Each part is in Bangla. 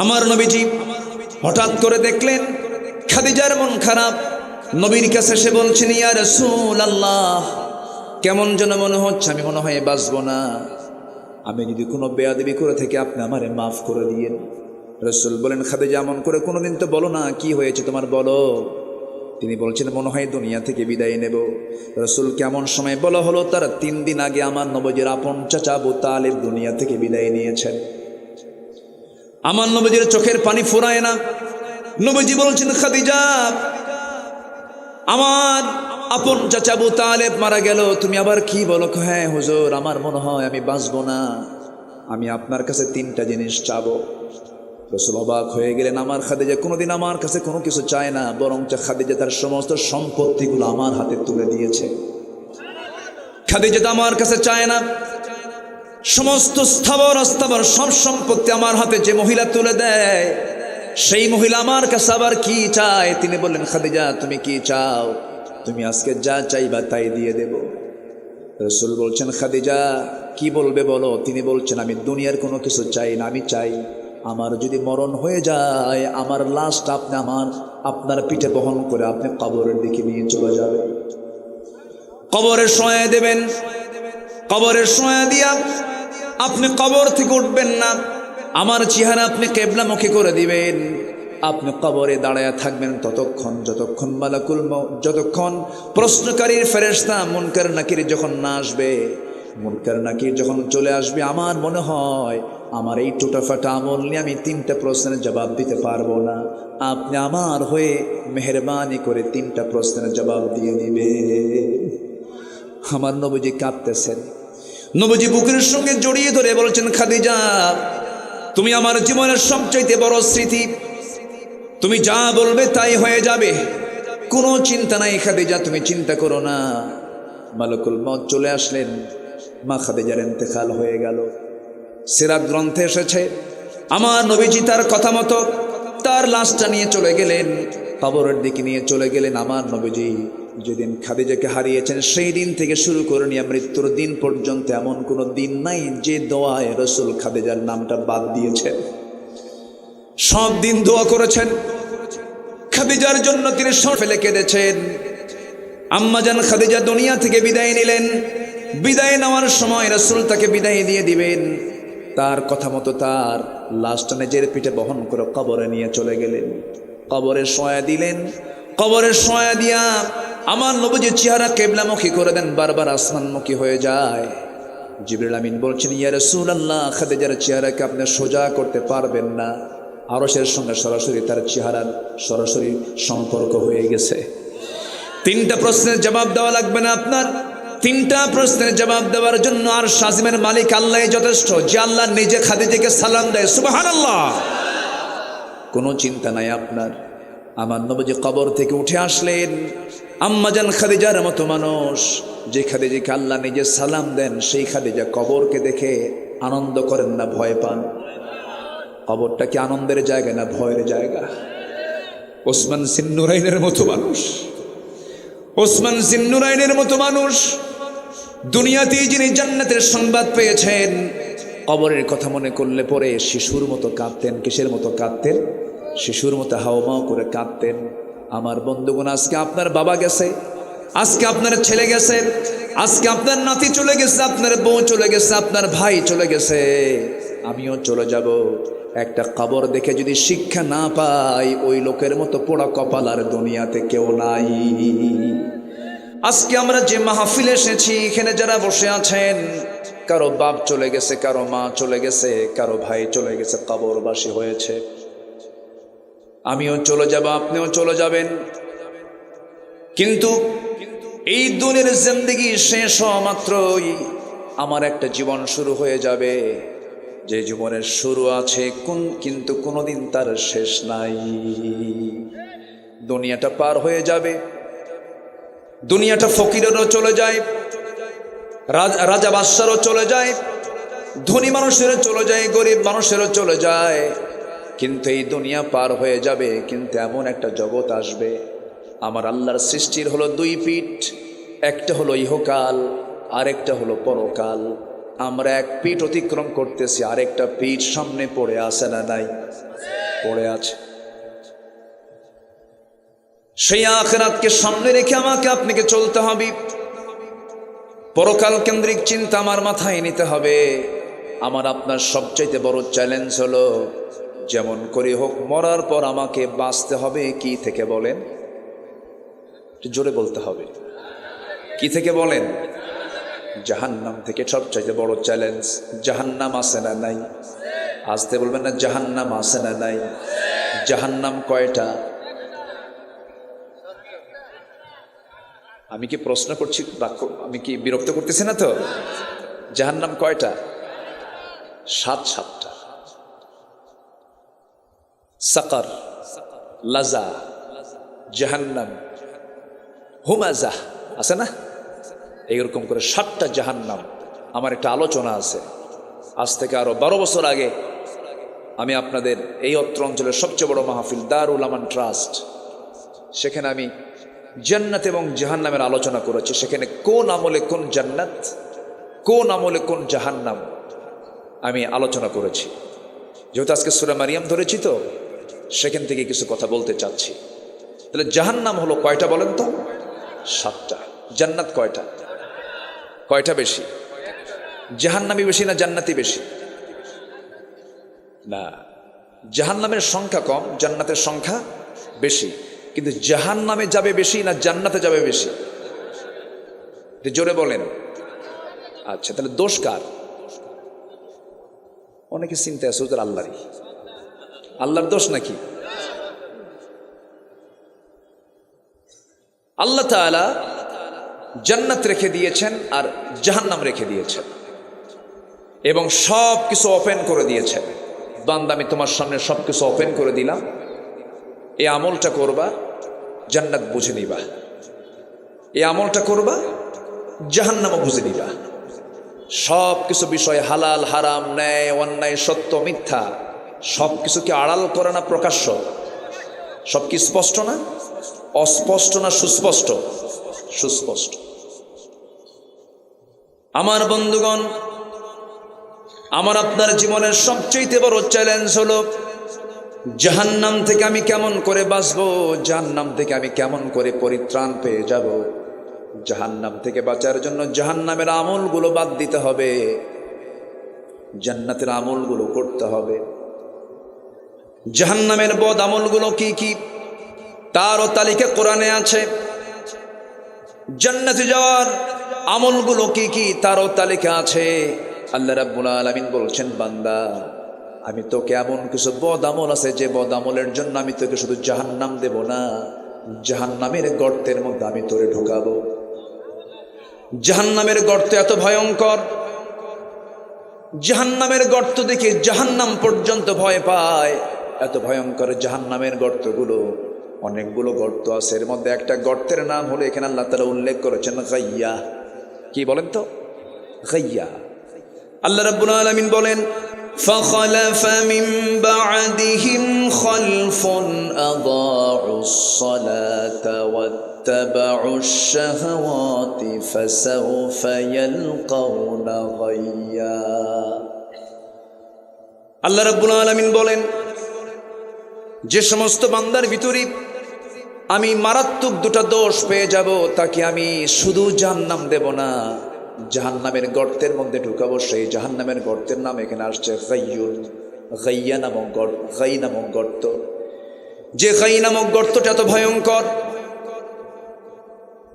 আমার নবীজি হঠাৎ করে দেখলেন খাদিজার মন খারাপ। নবীর কাছে এসে বলছেন, ইয়া রাসূলুল্লাহ, কেমন যেন মনে হচ্ছে, আমি মনে হয় বাঁচবো না। আমি যদি কোনো বেয়াদবি করে থেকে আপনি আমারে মাফ করে দিয়েন। রাসূল বলেন, খাদিজা এমন করে কোনোদিন তো বলো না, কি হয়েছে তোমার বলো। তিনি বলছেন, মনে হয় দুনিয়া থেকে বিদায় নেব। রাসূল কেমন সময় বলা হলো, তার 3 দিন আগে আমার নবীর আপন চাচা আবু তালিব দুনিয়া থেকে বিদায় নিয়েছেন। আমার নবীর চোখের পানি ফুরায় না। নবীজি বলছেন, খাদিজা, আমার আপন চাচা আবু তালেব মারা গেল, তুমি আবার কি বলো? হ্যাঁ হুজুর, আমার মনে হয় আমি বাঁচবো না। আমি আপনার কাছে 3টা জিনিস চাবো। রাসূল অবাক হয়ে গেলেন, আমার খাদিজা কোনোদিন আমার কাছে কোনো কিছু চায় না, বরং খাদিজা তার সমস্ত সম্পত্তিগুলো আমার হাতে তুলে দিয়েছে। খাদিজা তো আমার কাছে চায় না, সমস্ত স্থাবর অস্থাবর সব সম্পত্তি আমার হাতে যে মহিলা তুলে দেয়, সেই মহিলা আমার কাছে আবার কি চায়? তিনি বললেন, খাদিজা তুমি কি চাও? তুমি আজকে যা চাইবা তাই দিয়ে দেব। রাসূল বলছেন, খাদিজা কি বলবে বলো? তিনি বলছেন, আমি দুনিয়ার কোনো কিছু চাই না, আমি চাই আমার যদি মরণ হয়ে যায়, আমার লাশটা আপনি আপনার পিঠে বহন করে আপনি কবরের দিকে নিয়ে চলে যাবেন, কবরে শোয়া দেবেন। কবরের শোয়া দিয়া আপনি কবর থেকে উঠবেন না, আমার চেহারা আপনি কিবলামুখী করে দিবেন। আপনি কবরে দাঁড়ায় থাকবেন ততক্ষণ যতক্ষণ মালাকুল মউত, যতক্ষণ প্রশ্নকারীর ফেরেশতা মুনকার নাকির যখন না আসবে। মুনকার নাকির যখন চলে আসবে, আমার মনে হয় আমার এই টুটাফাটা আমল নিয়ে আমি 3টা প্রশ্নের জবাব দিতে পারবো না। আপনি আমার হয়ে মেহেরবানি করে 3টা প্রশ্নের জবাব দিয়ে দিবে। আমার নবীজি কাঁদতেছেন। নবীজি বুকের সঙ্গে জড়িয়ে ধরে বলছেন, খাদিজা তুমি আমার জীবনের সবচাইতে বড় স্মৃতি, তুমি যা বলবে তাই হয়ে যাবে, কোনো চিন্তা নাই খাদিজা, তুমি চিন্তা করো না। মালাকুল মউত চলে আসলেন, মা খাদিজার ইন্তেকাল হয়ে গেল। সিরাত গ্রন্থে এসেছে, আমার নবীজি তার কথা মতো তার লাশটা নিয়ে চলে গেলেন, কবরের দিকে নিয়ে চলে গেলেন। আমার নবীজি যেদিন খাদিজাকে হারিয়েছেন, সেই দিন থেকে শুরু করে নিয়ে মৃত্যুর দিন পর্যন্ত এমন কোনো দিন নাই যে দোয়ায় রাসূল খাদিজার নামটা বাদ দিয়েছেন। সব দিন দোয়া করেছেন খাদিজার জন্য, তিনি সব ফেলে কেঁদেছেন। আম্মাজান খাদিজা দুনিয়া থেকে বিদায় নিলেন। বিদায় নেওয়ার সময় রাসূল তাকে বিদায় দিয়ে দিবেন, তার কথা মতো তার লাশটা নিজের পিঠে বহন করে কবরে নিয়ে চলে গেলেন। কবরে শোয়া দিলেন। কবরে শোয়া দিয়া আমার নবীজির চেহারা কিবলামুখী করে দেন, বারবার আসমানমুখী হয়ে যায়। জিবরিল আমিন বলছেন, ইয়া রাসূলুল্লাহ, খাদিজার চেহারাকে আপনি সোজা করতে পারবেন না, আরশের সঙ্গে সরাসরি তার চেহারার সরাসরি সম্পর্ক হয়ে গেছে। 3টা প্রশ্নের জবাব দেওয়া লাগবে না আপনার। 3টা প্রশ্নের জবাব দেওয়ার জন্য আর শাজিমের মালিক আল্লাহ যথেষ্ট, যে আল্লাহ নিজে খাদিজাকে সালাম দেয়। সুবহানাল্লাহ, কোনো চিন্তা নাই আপনার। আমার নবীজি কবর থেকে উঠে আসলেন। আম্মাজান খাদিজার মতো মানুষ, যে খাদিজাকে আল্লাহ নিজে সালাম দেন, সেই খাদিজা কবরকে দেখে আনন্দ করেন না ভয় পান? কবরটা কি আনন্দের জায়গা না ভয়ের জায়গা? ওসমান জিন্নুরাইনের মতো মানুষ, ওসমান জিন্নুরাইনের মতো মানুষ, দুনিয়াতেই যিনি জান্নাতের সংবাদ পেয়েছেন, কবরের কথা মনে করলে পরে শিশুর মতো কাঁদতেন। কিসের মতো কাঁদতেন? শিশুর মতো হাওমাও করে কাঁদতেন। আমার বন্ধুগণ, আজকে আপনার বাবা গেছে, আজকে আপনার ছেলে গেছে, আজকে আপনার নাতি চলে গেছে, আপনার বউ চলে গেছে, আপনার ভাই চলে গেছে, আমিও চলে যাব। একটা কবর দেখে যদি শিক্ষা না পাই, ওই লোকের মতো পোড়া কপাল আর দুনিয়াতে কেউ নাই। আজকে আমরা যে মাহফিলে এসেছি, এখানে যারা বসে আছেন, কারো বাপ চলে গেছে, কারো মা চলে গেছে, কারো ভাই চলে গেছে, কবরবাসী হয়েছে। আমিও চলে যাব, আপনিও চলে যাবেন। কিন্তু এই দুনিয়ার জিন্দেগি শেষ হওয়া মাত্রই আমার একটা জীবন শুরু হয়ে যাবে, যে জীবনের শুরু আছে কিন্তু কোনোদিন তার শেষ নাই। দুনিয়াটা পার হয়ে যাবে। দুনিয়াটা ফকিরেরও চলে যায়, রাজা বাদশারও চলে যায়, ধনী মানুষেরও চলে যায়, গরিব মানুষেরও চলে যায়। কিন্তু এই দুনিয়া পার হয়ে যাবে, কিন্তু এমন একটা জগৎ আসবে। আমার আল্লাহর সৃষ্টির হলো 2 পিঠ, একটা হলো ইহকাল, আরেকটা হলো পরকাল। আমরা এক পিঠ অতিক্রম করতেছি, আরেকটা পিঠ সামনে পড়ে আছে না নাই? পড়ে আছে। সেই আখিরাতকে সামনে রেখে আমাকে আপনাকে চলতে হবে। পরকাল কেন্দ্রিক চিন্তা আমার মাথায় নিতে হবে। আমার আপনার সবচাইতে বড় চ্যালেঞ্জ হলো, যেমন করে হোক মরার পর আমাকে বাঁচতে হবে কি থেকে বলেন? জোরে বলতে হবে। কি থেকে বলেন? জাহান্নাম থেকে। সবচাইতে বড় চ্যালেঞ্জ। জাহান্নাম আছে না নাই? আসতে বলবেন না, জাহান্নাম আছে না নাই? জাহান্নাম কয়টা? আমি কি প্রশ্ন করছি? আমি কি বিরক্ত করতেছি না তো? জাহান্নাম কয়টা? 7টা। সাকার, লাজা, জাহান্নাম, হুমাজা, আছে না? এইরকম করে 7টা জাহান্নাম। আমার একটা আলোচনা আছে, আজ থেকে আরো 12 বছর আগে আমি আপনাদের এই অত্র অঞ্চলের সবচেয়ে বড় মাহফিল দারুল আমান ট্রাস্ট, সেখানে আমি জান্নাত এবং জাহান্নামের আলোচনা করেছি। সেখানে কোন আমলে কোন জান্নাত, কোন আমলে কোন জাহান্নাম আমি আলোচনা করেছি। যেহেতু আজকে সূরা মারিয়াম ধরেছি, তো সেখান থেকে কিছু কথা বলতে চাচ্ছি। তাহলে জাহান্নাম হলো কয়টা বলেন তো? 7টা। জান্নাত কয়টা? কয়টা বেশি? জাহান্নামী বেশি না জান্নাতি বেশি? না, জাহান্নামের সংখ্যা কম, জান্নাতের সংখ্যা বেশি। কিন্তু জাহান্নামে যাবে বেশি না জান্নাতে যাবে বেশি? জোরে বলেন। আচ্ছা, তাহলে দোষ কার? অনেকে চিন্তা আছে ওদের আল্লাহরই। আল্লাহর দোষ নাকি? আল্লাহ তাআলা জান্নাত রেখে দিয়েছেন আর জাহান্নাম রেখে দিয়েছেন, এবং সব কিছু ওপেন করে দিয়েছেন। বান্দা, আমি তোমার সামনে সব কিছু ওপেন করে দিলাম, এই আমলটা করবা, জান্নাত বুঝে নিবা। এই আমলটা করবা, জাহান্নামও বুঝে নিবা। সব কিছু বিষয়, হালাল হারাম, ন্যায় অন্যায়, সত্য মিথ্যা, সব কিছুকে আড়াল করে না প্রকাশ্য? সব কি স্পষ্ট না? অস্পষ্ট না সুস্পষ্ট? সুস্পষ্ট। আমার বন্ধুগণ, আমার আপনার জীবনের সবচেয়ে বড় চ্যালেঞ্জ হলো, জাহান্নাম থেকে আমি কেমন করে বাঁচবো, জাহান্নাম থেকে আমি কেমন করে পরিত্রাণ পেয়ে যাব। জাহান্নাম থেকে বাঁচার জন্য জাহান্নামের আমলগুলো বাদ দিতে হবে, জান্নাতের আমলগুলো করতে হবে। জাহান্নামের বদ আমলগুলো কি কি তারও তালিকা কোরআনে আছে। জান্নাতে যাওয়ার আমলগুলো কি কি তারও তালিকা আছে। আল্লাহ রাব্বুল আলামিন বলছেন, বান্দা, আমি তোকে এমন কিছু বদ আমল আছে, যে বদ আমলের জন্য আমি তোকে শুধু জাহান্নাম দেব না, জাহান্নামের গর্তের মধ্যে আমি তোরে ঢুকাবো। জাহান্নামের গর্ত এত ভয়ঙ্কর, জাহান্নামের গর্ত দেখে জাহান্নাম পর্যন্ত ভয় পায়। এত ভয়ঙ্কর জাহান্নামের গর্তগুলো, অনেকগুলো গর্ত আছে। এর মধ্যে একটা গর্তের নাম হলো, এখানে আল্লাহ তাআলা উল্লেখ করেছেন, গাইয়া। কি বলেন তো? গাইয়া। আল্লাহ রাব্বুল আলামিন বলেন, فخلف من بعدهم خلف أضاعوا الصلاة واتبعوا الشهوات فسوف يلقون غيا। আল্লাহ রাব্বুল আলামিন বলেন, যে সমস্ত বান্দার ভিতরে আমি মারাত্মক দুটা দোষ পেয়ে যাব, তাকে আমি শুধু জাহান্নাম দেব না, জাহান্নামের গর্তের মধ্যে ঢুকাবো। সেই জাহান্নামের গর্তের নাম এখানে আসছে গাইয়ুন, গাইয়া নামক গর্ত, গাই নামক গর্ত। যে গাই নামক গর্তটা এত ভয়ঙ্কর,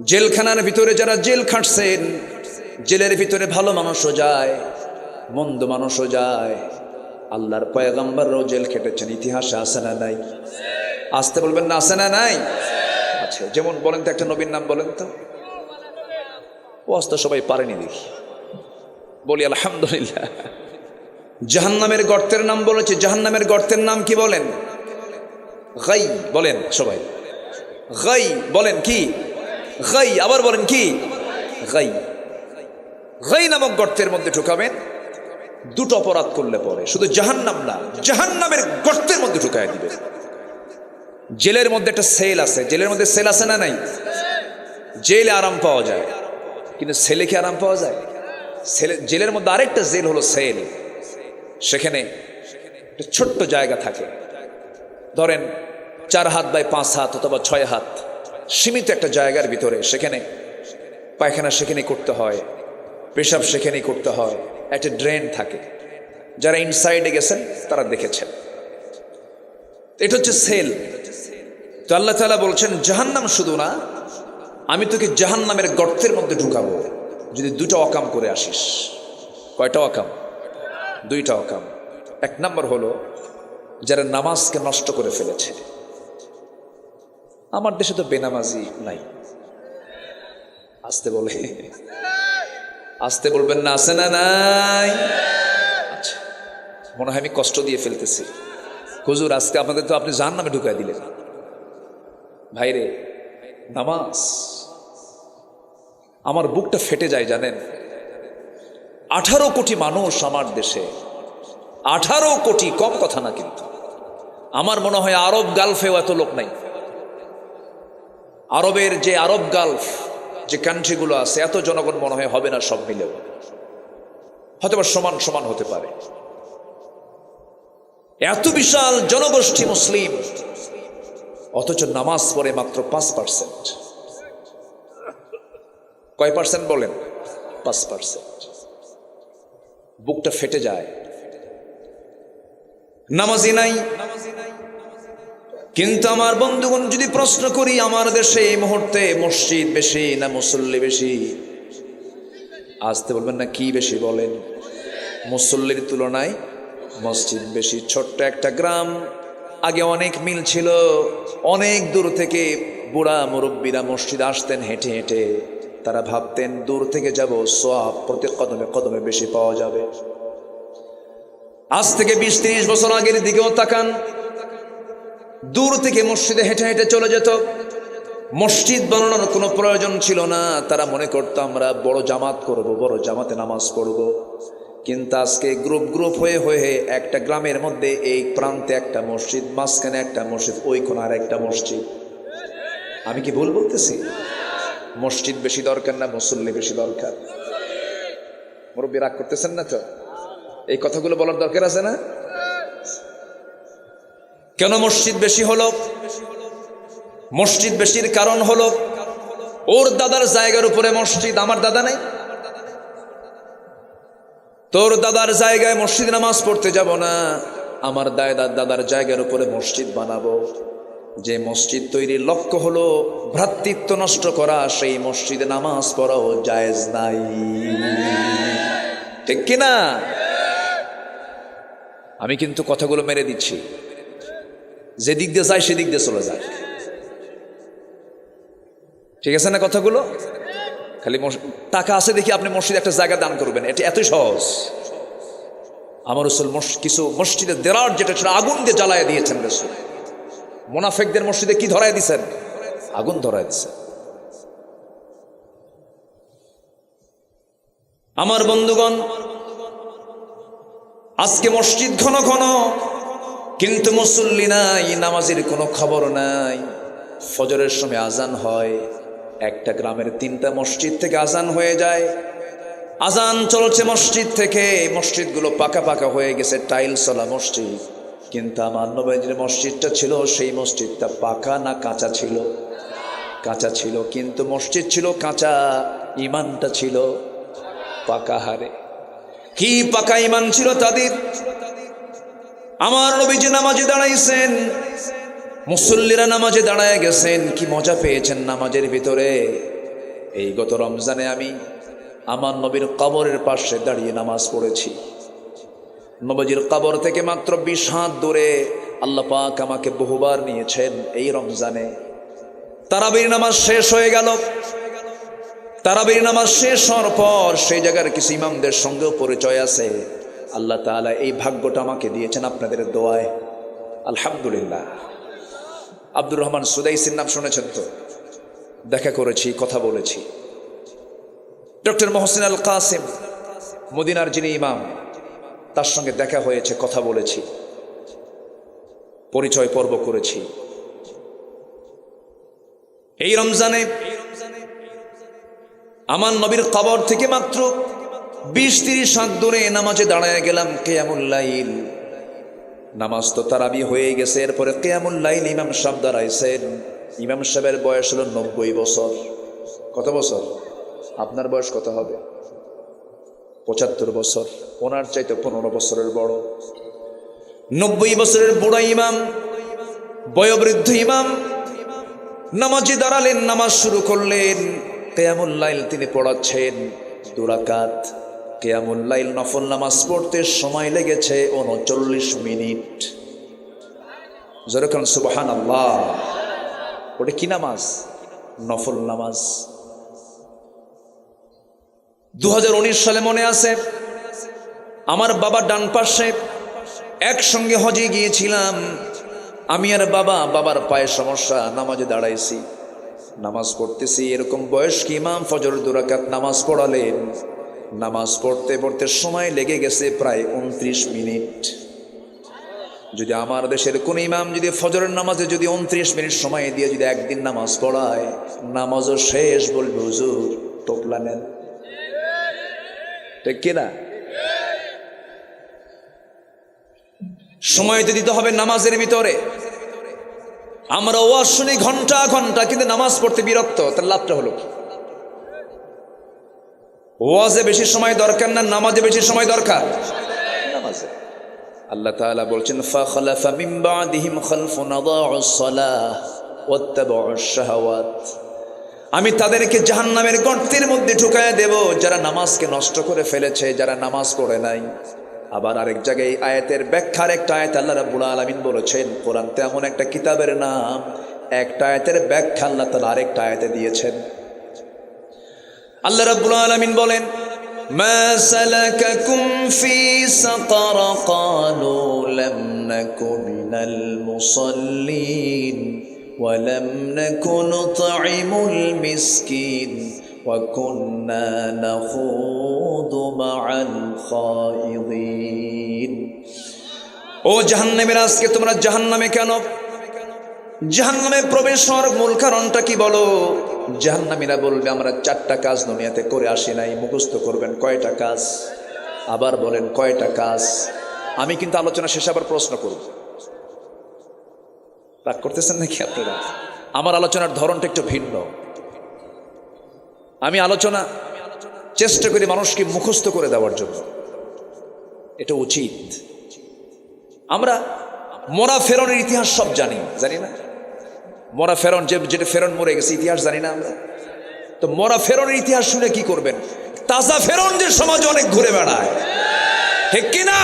জেলখানার ভিতরে যারা জেল খাটছেন, জেলের ভিতরে ভালো মানুষও যায়, মন্দ মানুষও যায়। আল্লাহর পয়গম্বররাও জেল খেটেছেন, ইতিহাসে আছে না নাই? আসতে বলবেন না, আছে না নাই? আচ্ছা, যেমন বলেন তো, একটা নবীর নাম বলেন তো। ওয়াজ তো সবাই পারেনি, দেখি বলি আলহামদুলিল্লাহ। জাহান্নামের গর্তের নাম বলেছে। জাহান্নামের গর্তের নাম কি বলেন? গাই। বলেন সবাই, গাই। বলেন কি? গাই। আবার বলেন কি? গাই। গাই নামক গর্তের মধ্যে ঢুকাবেন। দুটো অপরাধ করলে পরে শুধু জাহান্নাম না, জাহান্নামের গর্তের মধ্যে ঢুকায় দিবে। জেলের মধ্যে একটা সেল আছে, জেলের মধ্যে সেল আছে না নাই? জেলে আরাম পাওয়া যায়, কিন্তু সেলে কি আরাম পাওয়া যায়? জেলের মধ্যে আরেকটা জেল হলো সেল। সেখানে একটা ছোট্ট জায়গা থাকে, ধরেন 4 হাত বাই 5 হাত অথবা 6 হাত, সীমিত একটা জায়গার ভিতরে। সেখানে পায়খানা সেখানেই করতে হয়, পেশাব সেখানেই করতে হয়, একটা ড্রেন থাকে। যারা ইনসাইডে গেছেন তারা দেখেছেন। এটা হচ্ছে সেল। তো আল্লাহ তাআলা বলছেন জাহান্নাম শুধু না, আমি তোকে জাহান্নামের গর্তের মধ্যে ঢুকাবো যদি 2টা অকাম করে আসিস। কয়টা অকাম? 2টা অকাম। 1 নম্বর হলো যারা নামাজকে নষ্ট করে ফেলেছে। আমার দেশে তো বেনামাজি নাই। আসতে বলে, আসতে বলবেন না, আছে না নাই? আচ্ছা, মনে হয় আমি কষ্ট দিয়ে ফেলতেছি। হুজুর আজকে আপনাদের তো আপনি জাহান্নামে ঢুকাই দিলেন। ভাইরে, নামাজ, আমার বুকটা ফেটে যায় জানেন। 18 কোটি মানুষ আমার দেশে, 18 কোটি, কম কথা না কিন্তু। আমার মনে হয় আরব গালফেও এত লোক নাই। আরবের যে আরব গালফ যে কান্ট্রিগুলো আছে, এত জনগণ মনে হয় হবে না সব মিলেও, হয়তো বা সমান সমান হতে পারে। এত বিশাল জনগোষ্ঠী মুসলিম, অথচ নামাজ পড়ে মাত্র 5%। কয় পার্সেন্ট বলেন? 5%। বুকটা ফেটে যায়। নামাজি নাই। কিন্তু আমার বন্ধুগণ, যদি প্রশ্ন করি আমার দেশে এই মুহূর্তে মসজিদ বেশি না মুসল্লি বেশি? আসতে বলবেন না কি বেশি? বলেন। মুসল্লির তুলনায় মসজিদ বেশি। ছোট্ট একটা গ্রাম, আগে অনেক মিল ছিল। অনেক দূর থেকে বুড়া মুরব্বীরা মসজিদ আসতেন হেঁটে হেঁটে। তারা ভাবতেন দূর থেকে যাব, সওয়াব প্রতি কদমে কদমে বেশি পাওয়া যাবে। আজ থেকে 20-30 বছর আগের দিকেও তাকান, দূর থেকে মসজিদে হেঁটে হেঁটে চলে যেত। মসজিদ বানানোর কোনো প্রয়োজন ছিল না। তারা মনে করতো আমরা বড় জামাত করব, বড় জামাতে নামাজ পড়ব। কিন্তু আজকে গ্রুপ গ্রুপ হয়ে হয়ে একটা গ্রামের মধ্যে এই প্রান্তে একটা মসজিদ, মাঝখানে একটা মসজিদ, ওই কোণে আর একটা মসজিদ। আমি কি ভুল বলতেছি? মসজিদ বেশি দরকার না মুসল্লি বেশি দরকার? মুরব্বী রাগ করতেছেন না তো? এই কথাগুলো বলার দরকার আছে না? কেন মসজিদ বেশি হলো? মসজিদ বেশির কারণ হলো ওর দাদার জায়গার উপরে মসজিদ। আমার দাদা নাই, তোর দাদার জায়গায় মসজিদ নামাজ পড়তে যাব না, আমার দাদার জায়গার উপরে মসজিদ বানাবো। যে মসজিদ তৈরির লক্ষ্য হলো ভ্রাতৃত্ব নষ্ট করা, সেই মসজিদে নামাজ পড়াও জায়েজ নাই। ঠিক কিনা? আমি কিন্তু কথাগুলো মেরে দিচ্ছি, যে দিক দিয়ে যায় সেদিক দিয়ে চলে যায়। ঠিক আছে না কথাগুলো? খালি টাকা আছে দেখি আপনি মসজিদে একটা জায়গা দান করবেন, এটা এতই সহজ। আমার রাসূল কিছু মসজিদের দেরার যেটা ছিল আগুন দিয়ে জ্বালায় দিয়েছেন রাসূল। মুনাফিকদের মসজিদে কি ধরায় দিয়েছেন? আগুন ধরায় দিয়েছেন। আমার বন্ধুগণ, আজকে মসজিদ ঘন ঘন, কিন্তু মুসল্লি নাই, নামাজের কোনো খবর নাই। ফজরের সময় আজান হয়, একটা গ্রামের 3টা মসজিদ থেকে আজান হয়ে যায়। আজান চলছে মসজিদ থেকে, মসজিদগুলো পাকা পাকা হয়ে গেছে, টাইলসওয়ালা মসজিদ। কিন্তু আমার নবীর মসজিদটা ছিল, সেই মসজিদটা পাকা না কাঁচা ছিল? কাঁচা ছিল। কিন্তু মসজিদ ছিল কাঁচা, ইমানটা ছিল পাকা। হারে কি পাকা ইমান ছিল তাদের! আমার নবীজি নামাজে দাঁড়াইছেন, মুসল্লিরা নামাজে দাঁড়ায় গেছেন। কি মজা পেয়েছেন নামাজের ভিতরে! এই গত রমজানে আমি আমার নবীর কবরের পাশে দাঁড়িয়ে নামাজ পড়েছি। নবীজির কবর থেকে মাত্র 20 হাত দূরে আল্লাহ পাক আমাকে বহুবার নিয়েছেন। এই রমজানে তারাবির নামাজ শেষ হয়ে গেল। তারাবির নামাজ শেষ হওয়ার পর সেই জায়গার কিছু ইমামদের সঙ্গেও পরিচয় আছে। আল্লাহ তাআলা এই ভাগ্যটা আমাকে দিয়েছেন আপনাদের দোয়ায়, আলহামদুলিল্লাহ। আব্দুর রহমান সুদাইসির নাম শুনেছেন তো? দেখা করেছি, কথা বলেছি। ডক্টর মোহসিন আল কাসিম, মদিনার যিনি ইমাম, তার সঙ্গে দেখা হয়েছে, কথা বলেছি, পরিচয় পর্ব করেছি। এই রমজানে আমার নবীর কবর থেকে মাত্র 20-30 হাত দূরে নামাজে দাঁড়ায় গেলাম কিয়ামুল লাইল। নামাজ তো তারাবি হয়ে গেছে, এরপরে কিয়ামুল লাইল ইমাম সাহেব দাঁড়াইছেন। ইমাম সাহেবের বয়স হলো 90 বছর। কত বছর? আপনার বয়স কত হবে? 75 বছর। ওনার চাইতে 15 বছরের বড়। 90 বছরের বুড়া ইমাম, বয়োবৃদ্ধ ইমাম নামাজে দাঁড়ালেন, নামাজ শুরু করলেন। কিয়ামুল লাইল তিনি পড়াচ্ছেন 2 রাকাত। কিয়ামুল লাইল নফল নামাজ পড়তে সময় লেগেছে 39 মিনিট। যেরকম সুবহানাল্লাহ। ওটা কি নামাজ? নফল নামাজ। 2019 সালে মনে আছে, আমার বাবা ডান পাশে, একসঙ্গে হজে গিয়েছিলাম আমি আর বাবার পায়ে সমস্যা, নামাজে দাঁড়াইছি, নামাজ পড়তেছি। এরকম বয়স্ক ইমাম ফজর 2 রাকাত নামাজ পড়ালেন। নামাজ পড়তে পড়তে সময় লেগে গেছে প্রায় 29 মিনিট। যদি আমার দেশের কোন ইমাম যদি ফজরের নামাজে যদি 29 মিনিট সময় দিয়ে যদি একদিন নামাজ পড়ায়, নামাজও শেষ, বলবে হুজুর টোপলা নেন। ঠিক কিনা? সময় তো দিতে হবে নামাজের ভিতরে। আমরা ওয়াজ শুনি ঘন্টা ঘন্টা, কিন্তু নামাজ পড়তে বিরক্ত, তার লাভটা হলো কি? ওয়াজে বেশি সময় দরকার না নামাজে বেশি সময় দরকার? নামাজে। আল্লাহ তাআলা বলছেন ফাখালাফা মিন বাদিহিম খালফুন আদাউস সালাহ ওয়াত্তাবাউশ শাহাওয়াত। আমি তাদেরকে জাহান্নামের গর্তের মধ্যে ঢুকায় দেব যারা নামাজকে নষ্ট করে ফেলেছে, যারা নামাজ পড়ে নাই। আবার আরেক জায়গায় আয়াতের ব্যাখ্যার একটা আয়াত আল্লাহ রাব্বুল আলামিন বলেছেন, কোরআন তো এমন একটা কিতাবের নাম, একটা আয়াতের ব্যাখ্যা আল্লাহ তাআলা আরেকটা আয়াতে দিয়েছেন। আল্লাহ রাব্বুল আলামিন বলেন, মা সালাকাকুম ফি সাকার ক্বালু লাম নাকু মিনাল মুসাল্লিন ওয়া লাম নাকু নুতঈমুল মিসকিন ওয়া কুন্না নাখুদু মাআল খায়িদিন। ও জাহান্নামের, আজকে তোমরা জাহান্নামে কেন? জাহান্নামে প্রবেশ হওয়ার মূল কারণটা কি বলো? জাহান্নামীরা বলবে আমরা 4টা কাজ দুনিয়াতে করে আসি নাই। মুখস্থ করবেন কয়টা কাজ? আবার বলেন কয়টা কাজ? আমি কিন্তু আলোচনা শেষে আবার প্রশ্ন করব। রাগ করতেছেন নাকি আপনারা? আমার আলোচনার ধরনটা একটু ভিন্ন। আমি আলোচনা চেষ্টা করি মানুষকে মুখস্থ করে দেওয়ার জন্য, এটা উচিত। আমরা মরা ফেরনের ইতিহাস সব জানি না? মরা ফেরন, যেটা ফেরন মরে গেছে, ইতিহাস জানি না আমরা? তো মরা ফেরনের ইতিহাস শুনে কি করবেন? তাজা ফেরন যে সমাজে অনেক ঘুরে বেড়ায়, ঠিক কিনা?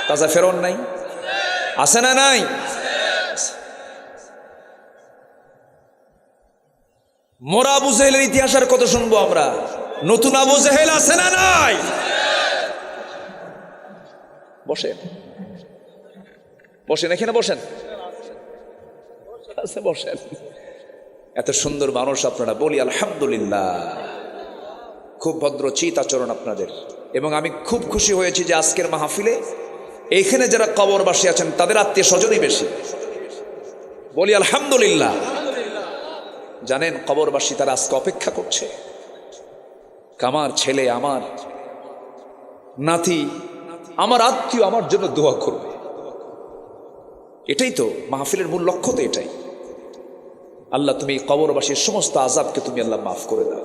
তাজা ফেরন নাই? আছে না নাই? মরা আবু জেহেলের ইতিহাস আর কত শুনবো আমরা? নতুন আবু জেহেল আছে না নাই? বসেন বসেন, এখানে বসেন, বসেন। এত সুন্দর মানুষ আপনারা, বলি আলহামদুলিল্লাহ। খুব ভদ্র চিত আচরণ আপনাদের, এবং আমি খুব খুশি হয়েছি যে আজকের মাহফিলে এইখানে যারা কবরবাসী আছেন তাদের আত্মীয় স্বজনই বেশি, বলি আলহামদুলিল্লাহ। জানেন কবরবাসী তারা আজকে অপেক্ষা করছে, আমার ছেলে, আমার নাতি, আমার আত্মীয় আমার জন্য দোয়া করবে। এটাই তো মাহফিলের মূল লক্ষ্য, তো এটাই। আল্লাহ তুমি কবরবাসীর সমস্ত আযাবকে তুমি আল্লাহ মাফ করে দাও।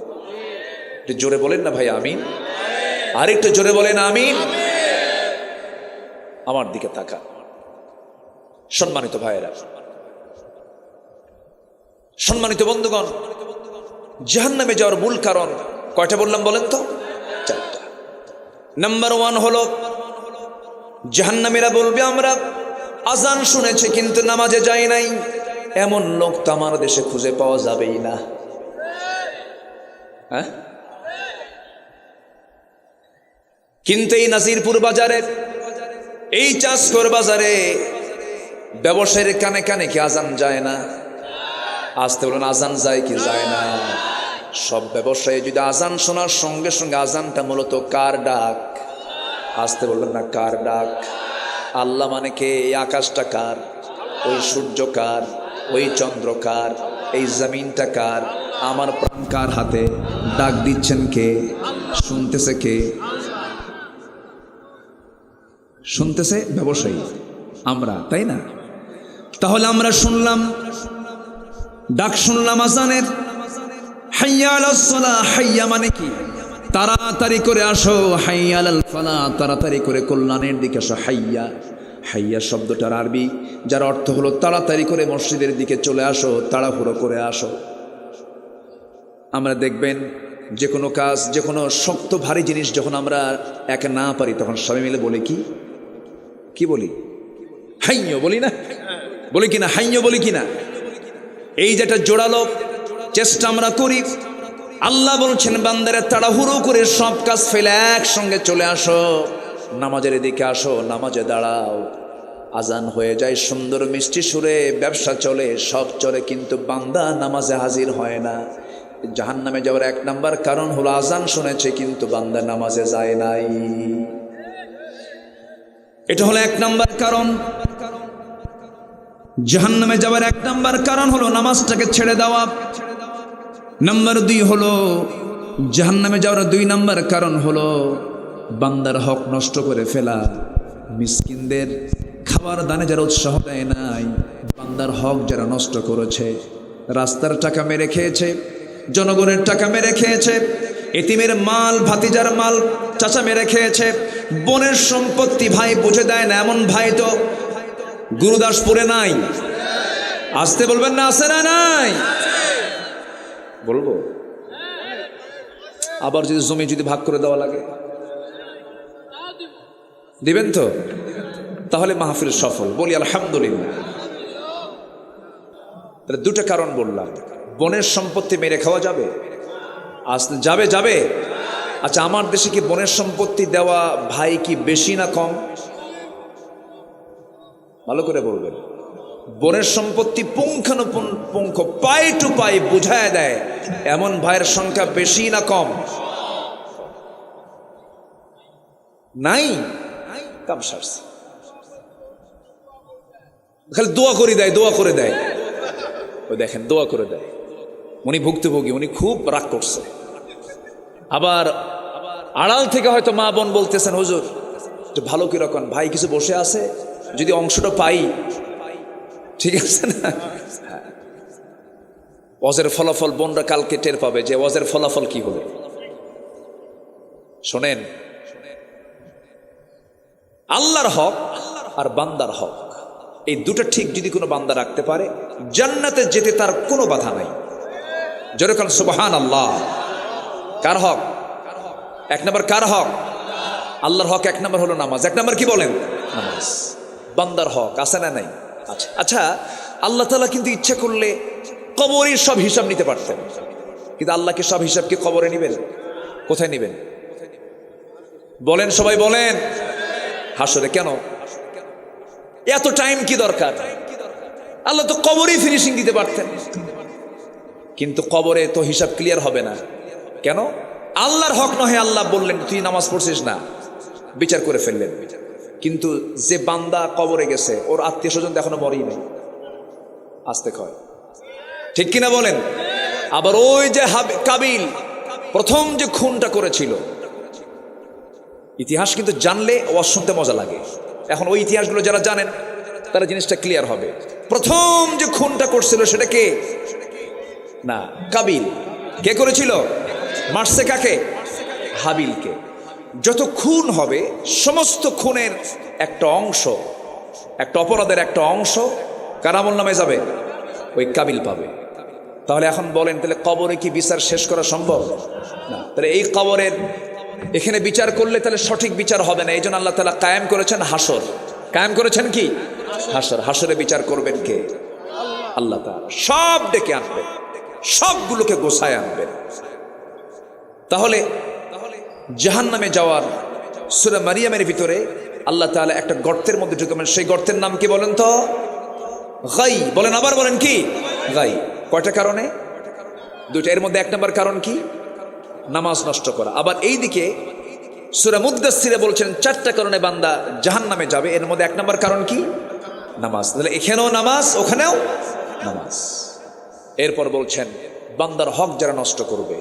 একটু জোরে বলেন না ভাই আমিন? আর একটু জোরে বলেন আমিন। আমার দিকে তাকান সম্মানিত ভাইয়েরা, সম্মানিত বন্ধুগণ। জাহান্নামে যাওয়ার মূল কারণ কয়টা বললাম বলেন তো? 4টা। নাম্বার 1 হলো জাহান্নামীরা বলবে আমরা আজান শুনেছি কিন্তু নামাজে যাই নাই। এমন লোক তো আমার দেশে খুঁজে পাওয়া যাবেই না। হ্যাঁ, কিন্তু এই নাজিরপুর বাজারে, এই চাষকর বাজারে ব্যবসায়ীর কানে কানে কি আজান যায় না? আসতে বলুন আজান যায় কি যায় না? সব ব্যবসায়ী যদি আজান শোনার সঙ্গে সঙ্গে, আজানটা মূলত কার ডাক? আসতে বলবেন না কার ডাক? আল্লাহ মানে কে? এই আকাশটা কার? ওই সূর্য কার? ওই চন্দ্র কার? এই জমিনটা কার? আমার প্রাণ কার হাতে? ডাক দিচ্ছেন কে? শুনতেছে কে? শুনতেছে ব্যবসায়ী, আমরা, তাই না? তাহলে আমরা শুনলাম, ডাক শুনলাম আজানের, হাইয়া আলাস সালাহ, হাইয়া মানে কি? তাড়াতাড়ি করে আসো, হাইয়া আলাল ফালাহ, তাড়াতাড়ি করে কল্যাণের দিকে আসো। হাইয়া, হাইয়া শব্দটার আরবি যার অর্থ হলো তাড়াতাড়ি করে মসজিদের দিকে চলে আসো, তাড়াহুড়ো করে আসো। আমরা দেখবেন যে কোনো কাজ, যে কোনো শক্ত ভারী জিনিস যখন আমরা একা না পারি, তখন সবাই মিলে বলি কি বলি? হাইয়ো বলি না? বলি কিনা? হাইয়ো বলি কিনা? এই যেটা জোড়ালো চেষ্টা আমরা করি। আল্লাহ বলছেন বান্দারে তাড়াহুড়ো করে সব কাজ ফেলে একসঙ্গে চলে আসো, নামাজের দিকে আসো, নামাজে দাঁড়াও। আজান হয়ে যায় সুন্দর মিষ্টি সুরে, ব্যবসা চলে, সব চলে, কিন্তু বান্দা নামাজে হাজির হয় না। জাহান্নামে যাওয়ার এক নাম্বার কারণ হলো আজান শুনেছে কিন্তু বান্দা নামাজে যায় নাই। এটা হলো এক নাম্বার কারণ। জাহান্নামে যাওয়ার এক নাম্বার কারণ হলো নামাজটাকে ছেড়ে দেওয়া। নাম্বার 2 হলো জাহান্নামে যাওয়ার 2 নাম্বার কারণ হলো বান্দার হক নষ্ট করে ফেলা। মিসকিনদের খাবার দানে যারা উৎসাহ দেয় নাই, বান্দার হক যারা নষ্ট করেছে, রাস্তার টাকা মেরে খেয়েছে, জনগণের টাকা মেরে খেয়েছে, এতিমের মাল, ভাতিজার মাল চাচা মেরে খেয়েছে, বোনের সম্পত্তি ভাই বুঝে দেয় না, এমন ভাই তো গুরুদাসপুরে নাই। আসতে বলবেন না? আছে না? নাই বলবো। আবার যদি জমি যদি ভাগ করে দেওয়া লাগে দিবেন তো? তাহলে মাহফিল সফল। বলি আলহামদুলিল্লাহ। দুটো কারণ বললাম। বোনের সম্পত্তি মেরে খাওয়া যাবে? যাবে। আচ্ছা, আমার দেশে কি বোনের সম্পত্তি দেওয়া ভাই কি বেশি না কম? ভালো করে বলবেন। বোনের সম্পত্তি পুঙ্খানুপুঙ্খ পাই টু পাই বুঝায় দেয় এমন ভাইয়ের সংখ্যা বেশি না কম? নাই। কাম সারছে, খালি দোয়া করে দেয়। ওই দেখেন, দোয়া করে দেয়। উনি ভুক্তভোগী, উনি খুব রাগ করছে। আবার আড়াল থেকে হয়তো মা বোন বলতেছেন, হুজুর ভালো কিরকম ভাই কিছু বসে আছে, যদি অংশটা পাই ঠিক আছে না? ওয়াজের ফলাফল বোনরা কালকে টের পাবে যে ওয়াজের ফলাফল কি হলো। শোনেন, আল্লাহর হক আর বান্দার হক, এই দুটো ঠিক যদি কোনো বান্দা রাখতে পারে, জান্নাতে যেতে তার কোনো বাধা নাই। যেরকম সুবহানাল্লাহ। কার হক? এক নম্বর কার হক? আল্লাহর হক। এক নম্বর হলো নামাজ। এক নম্বর কি বলেন? নামাজ। বান্দার হক আছে না নাই? আচ্ছা, আল্লাহ তাআলা কিন্তু ইচ্ছা করলে কবরের সব হিসাব নিতে পারতেন, কিন্তু আল্লাহকে সব হিসাব কি কবরে নিবেন? কোথায় নিবেন বলেন? সবাই বলেন। হাসরে। কেন এত টাইম কি দরকার? আল্লাহ তো কবরেই ফিনিশিং দিতে পারতেন, কিন্তু কবরে তো হিসাব ক্লিয়ার হবে না। কেন? আল্লাহর হক নয়। আল্লাহ বললেন তুই নামাজ পড়ছিস না, বিচার করে ফেললেন। কিন্তু যে বান্দা কবরে গেছে, ওর আত্মীয় স্বজন এখনো মরেই নেই, আসতে কয়, ঠিক কিনা বলেন? আবার ওই যে কাবিল প্রথম যে খুনটা করেছিল, ইতিহাস কিন্তু জানলে ওয়াজ শুনতে মজা লাগে। এখন ওই ইতিহাসগুলো যারা জানেন তারা জিনিসটা ক্লিয়ার হবে। প্রথম যে খুনটা করছিল সেটা কে? না, কাবিল। কে করেছিল? মারছে কাকে? হাবিলকে। যত খুন হবে সমস্ত খুনের একটা অংশ, একটা অপরাধের একটা অংশ কার আমল নামে যাবে? ওই কাবিল পাবে। তাহলে এখন বলেন, তাহলে কবরে কি বিচার শেষ করা সম্ভব? না। তাহলে এই কবরের এখানে বিচার করলে তাহলে সঠিক বিচার হবে না। এই জন্য আল্লাহ তাআলা কায়েম করেছেন হাসর। কায়েম করেছেন কি? হাসর। হাসরে বিচার করবেন কে? আল্লাহ তাআলা। সব ডেকে আনবেন, সবগুলোকে গোছায় আনবেন। তাহলে জাহান্নামে যাওয়ার সূরা মারিয়ামের ভিতরে আল্লাহ তাআলা একটা গর্তের মধ্যে ঢুকাবেন। সেই গর্তের নাম কি বলেন তো? গাই। বলেন, আবার বলেন কি? গাই। কয়টা কারণে? দুইটা। এর মধ্যে এক নম্বর কারণ কি? নামাজ নষ্ট করা। আবার এইদিকে সূরা মুদ্দাসসিরে বলছেন 4টা কারণে বান্দা জাহান্নামে যাবে। এর মধ্যে এক নম্বর কারণ কি? নামাজ। তাহলে এখানেও নামাজ, ওখানেও নামাজ। এরপর বলছেন বান্দার হক যারা নষ্ট করবে,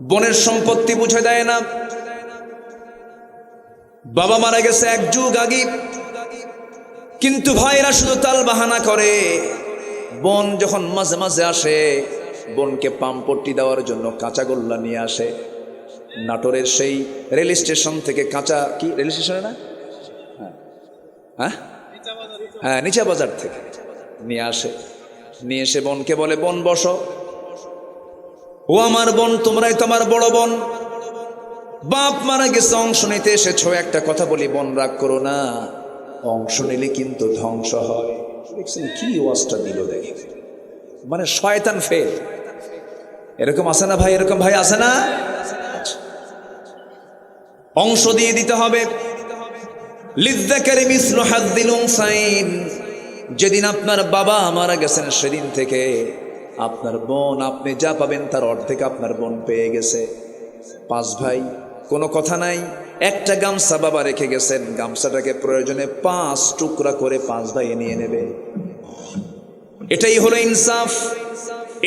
বোনের সম্পত্তি বুঝে দেয় না। বাবা মারা গেছে এক যুগ আগে, কিন্তু ভাইরা শুধু তাল বাহানা করে। বোন যখন মাঝে মাঝে আসে, বোনকে পাম্পট্টি দেওয়ার জন্য কাঁচা গোল্লা নিয়ে আসে। নাটোরের সেই রেল স্টেশন থেকে কাঁচা, কি রেল স্টেশনে না, হ্যাঁ হ্যাঁ নিচা বাজার থেকে নিয়ে আসে। নিয়ে এসে বোনকে বলে, বোন বসো। ও আমার বোন, তোমরাই তো আমার বড় বোন, বাপ মারা গেছে, অংশ নিতে এসেছো। একটা কথা বলি, বোন রাগ করো না, অংশ নিলে কিন্তু ধ্বংস হয়। দেখছেন কি ওয়াজটা দিল, দেখে মানে শয়তান ফেল। এরকম আছে না ভাই? এরকম ভাই আছে না? আচ্ছা, অংশ দিয়ে দিতে হবে। লিযযাকারি মিসলু হাযযিল উনসাইন। যেদিন আপনার বাবা মারা গেছেন, সেদিন থেকে আপনার বোন, আপনি যা পাবেন তার অর্ধেক আপনার বোন পেয়ে গেছে। 5 ভাই, কোনো কথা নাই। একটা গামছা বাবা রেখে গেছেন, গামছাটাকে প্রয়োজনে 5 টুকরা করে 5 ভাই নিয়ে নেবে। এটাই হলো ইনসাফ।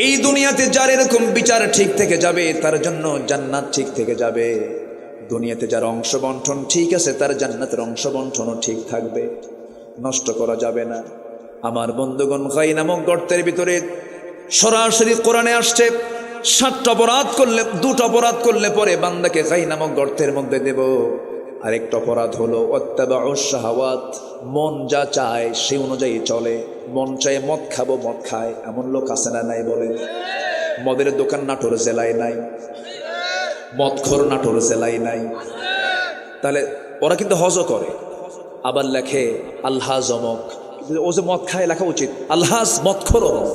এই দুনিয়াতে যার এরকম বিচার ঠিক থেকে যাবে, তার জন্য জান্নাত ঠিক থেকে যাবে। দুনিয়াতে যার অংশ বন্টন ঠিক আছে, তার জান্নাতের অংশ বন্টনও ঠিক থাকবে, নষ্ট করা যাবে না। আমার বন্ধুগণ, গাই নামক গর্তের ভিতরে সরাসরি কোরআনে আসছে, 7টা অপরাধ করলে, 2টা অপরাধ করলে পরে বান্দাকে গাই নামক গর্তের মধ্যে দেব। আরেকটা অপরাধ হলো ওয়াত্তাবাউশ শাহাওয়াত। মন যা চায় সেই অনুযায়ী চলে। মন চায় মদ খাবো, মদ খায়। এমন লোক আছে না নাই বলেন? মদের দোকান নাটোর জেলায় নাই, মদখোর নাটোর জেলায় নাই। তাহলে ওরা কিন্তু হজও করে, আবার লেখে আলহাজ অমক। ও যে মদ খায়, লেখা উচিত আলহাজ মদখোর অমক।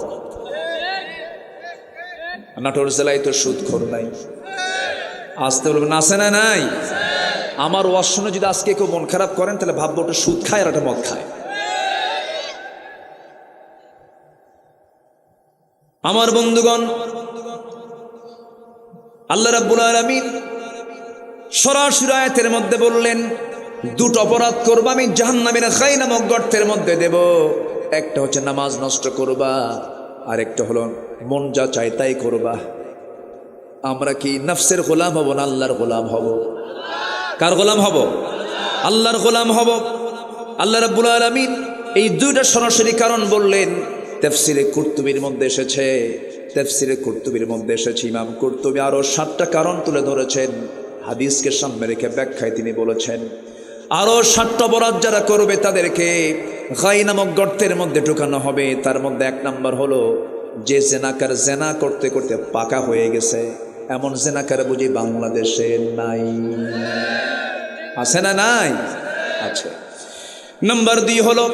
নাটোর জেলায় তো সুদখোর নাই। আসতে বলবেন আছে না নাই? আমার ওয়াজ শুনে যদি আজকে কেউ মন খারাপ করেন, তাহলে ভাববো ওটা সুদ খায় আর ওটা মদ খায়। আমার বন্ধুগণ, আল্লাহ রাব্বুল আলামিন সরাসরি আয়াতের মধ্যে বললেন, 2টো অপরাধ করবা, আমি জাহান্নামের খাই নামক গর্তের মধ্যে দেব। একটা হচ্ছে নামাজ নষ্ট করবা, আর একটা হলো মন যা চায় তাই করবা। আমরা কি নফসের গোলাম হব না আল্লাহর গোলাম হব? কার গোলাম হব? আল্লাহর গোলাম হব। আল্লাহ রাব্বুল আলামিন এই 2টা সরাসরি কারণ বললেন। তাফসীরে কুরতুবীর মধ্যে এসেছে, তাফসীরে কুরতুবীর মধ্যে এসেছে, ইমাম কুরতুবী আরো 7টা কারণ তুলে ধরেছেন। হাদিসকে সামনে রেখে ব্যাখ্যায় তিনি বলেছেন, আরো 7টা অপরাধ যারা করবে তাদেরকে গাই নামক গর্তের মধ্যে ঢুকানো হবে। তার মধ্যে 1 নাম্বার হলো, যে জেনাকার জেনা করতে করতে পাকা হয়ে গেছে, এমন জেনাকার বুঝি বাংলাদেশে নাই? আছে না নাই? আচ্ছা। নাম্বার 2 হলো,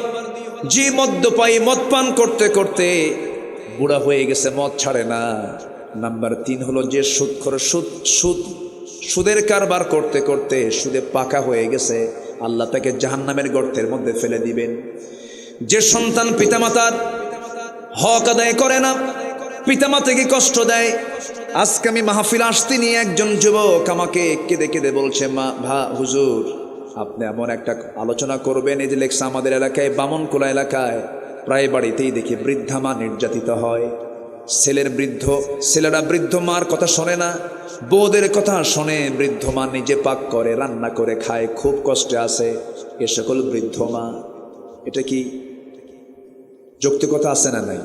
যে মদ্যপায়ী, মদ পান করতে করতে বুড়া হয়ে গেছে, মদ ছাড়ে না। নাম্বার 3 হলো, যে সুদখোর, সুদের কারবার করতে করতে সুদে পাকা হয়ে গেছে, আল্লাহ তাকে জাহান্নামের গর্তের মধ্যে ফেলে দিবেন। যে সন্তান পিতামাতার হক আদায় করে না, পিতামাতাকে কষ্ট দেয়। আজকে আমি মাহফিল আসতে নিয়ে একজন যুবক আমাকে কেঁদে কেঁদে বলছে, মা হুজুর, আপনি এমন একটা আলোচনা করবেন। এই যে লেখছে, আমাদের এলাকায়, বামনকুলা এলাকায় প্রায় বাড়িতেই দেখি বৃদ্ধা মা নির্যাতিত হয়। ছেলেরা বৃদ্ধ মার কথা শোনে না, বউদের কথা শোনে। বৃদ্ধ মা নিজে পাক করে, রান্না করে খায়, খুব কষ্টে আছে এ সকল বৃদ্ধ মা। এটা কি যৌক্তিকতা আছে না নাই?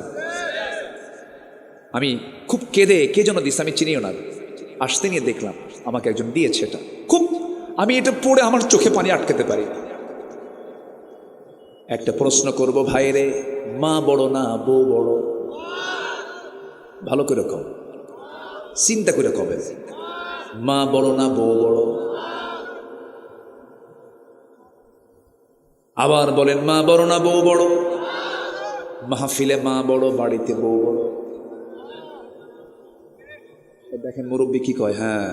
আমি খুব কেঁদে, কে যেন দিচ্ছে আমি চিনিও না, আসতে নিয়ে দেখলাম আমাকে একজন দিয়েছে। এটা খুব, আমি এটা পড়ে আমার চোখে পানি আটকাতে পারি। একটা প্রশ্ন করব ভাইরে, মা বড় না বউ বড়? ভালো করে কম, চিন্তা করে কবে, মা বড় না বউ বড়? আবার বলেন, মা বড় না বউ বড়? মাহফিলে মা বড়, বাড়িতে বউ বড়। দেখেন মুরব্বী কি কয়। হ্যাঁ,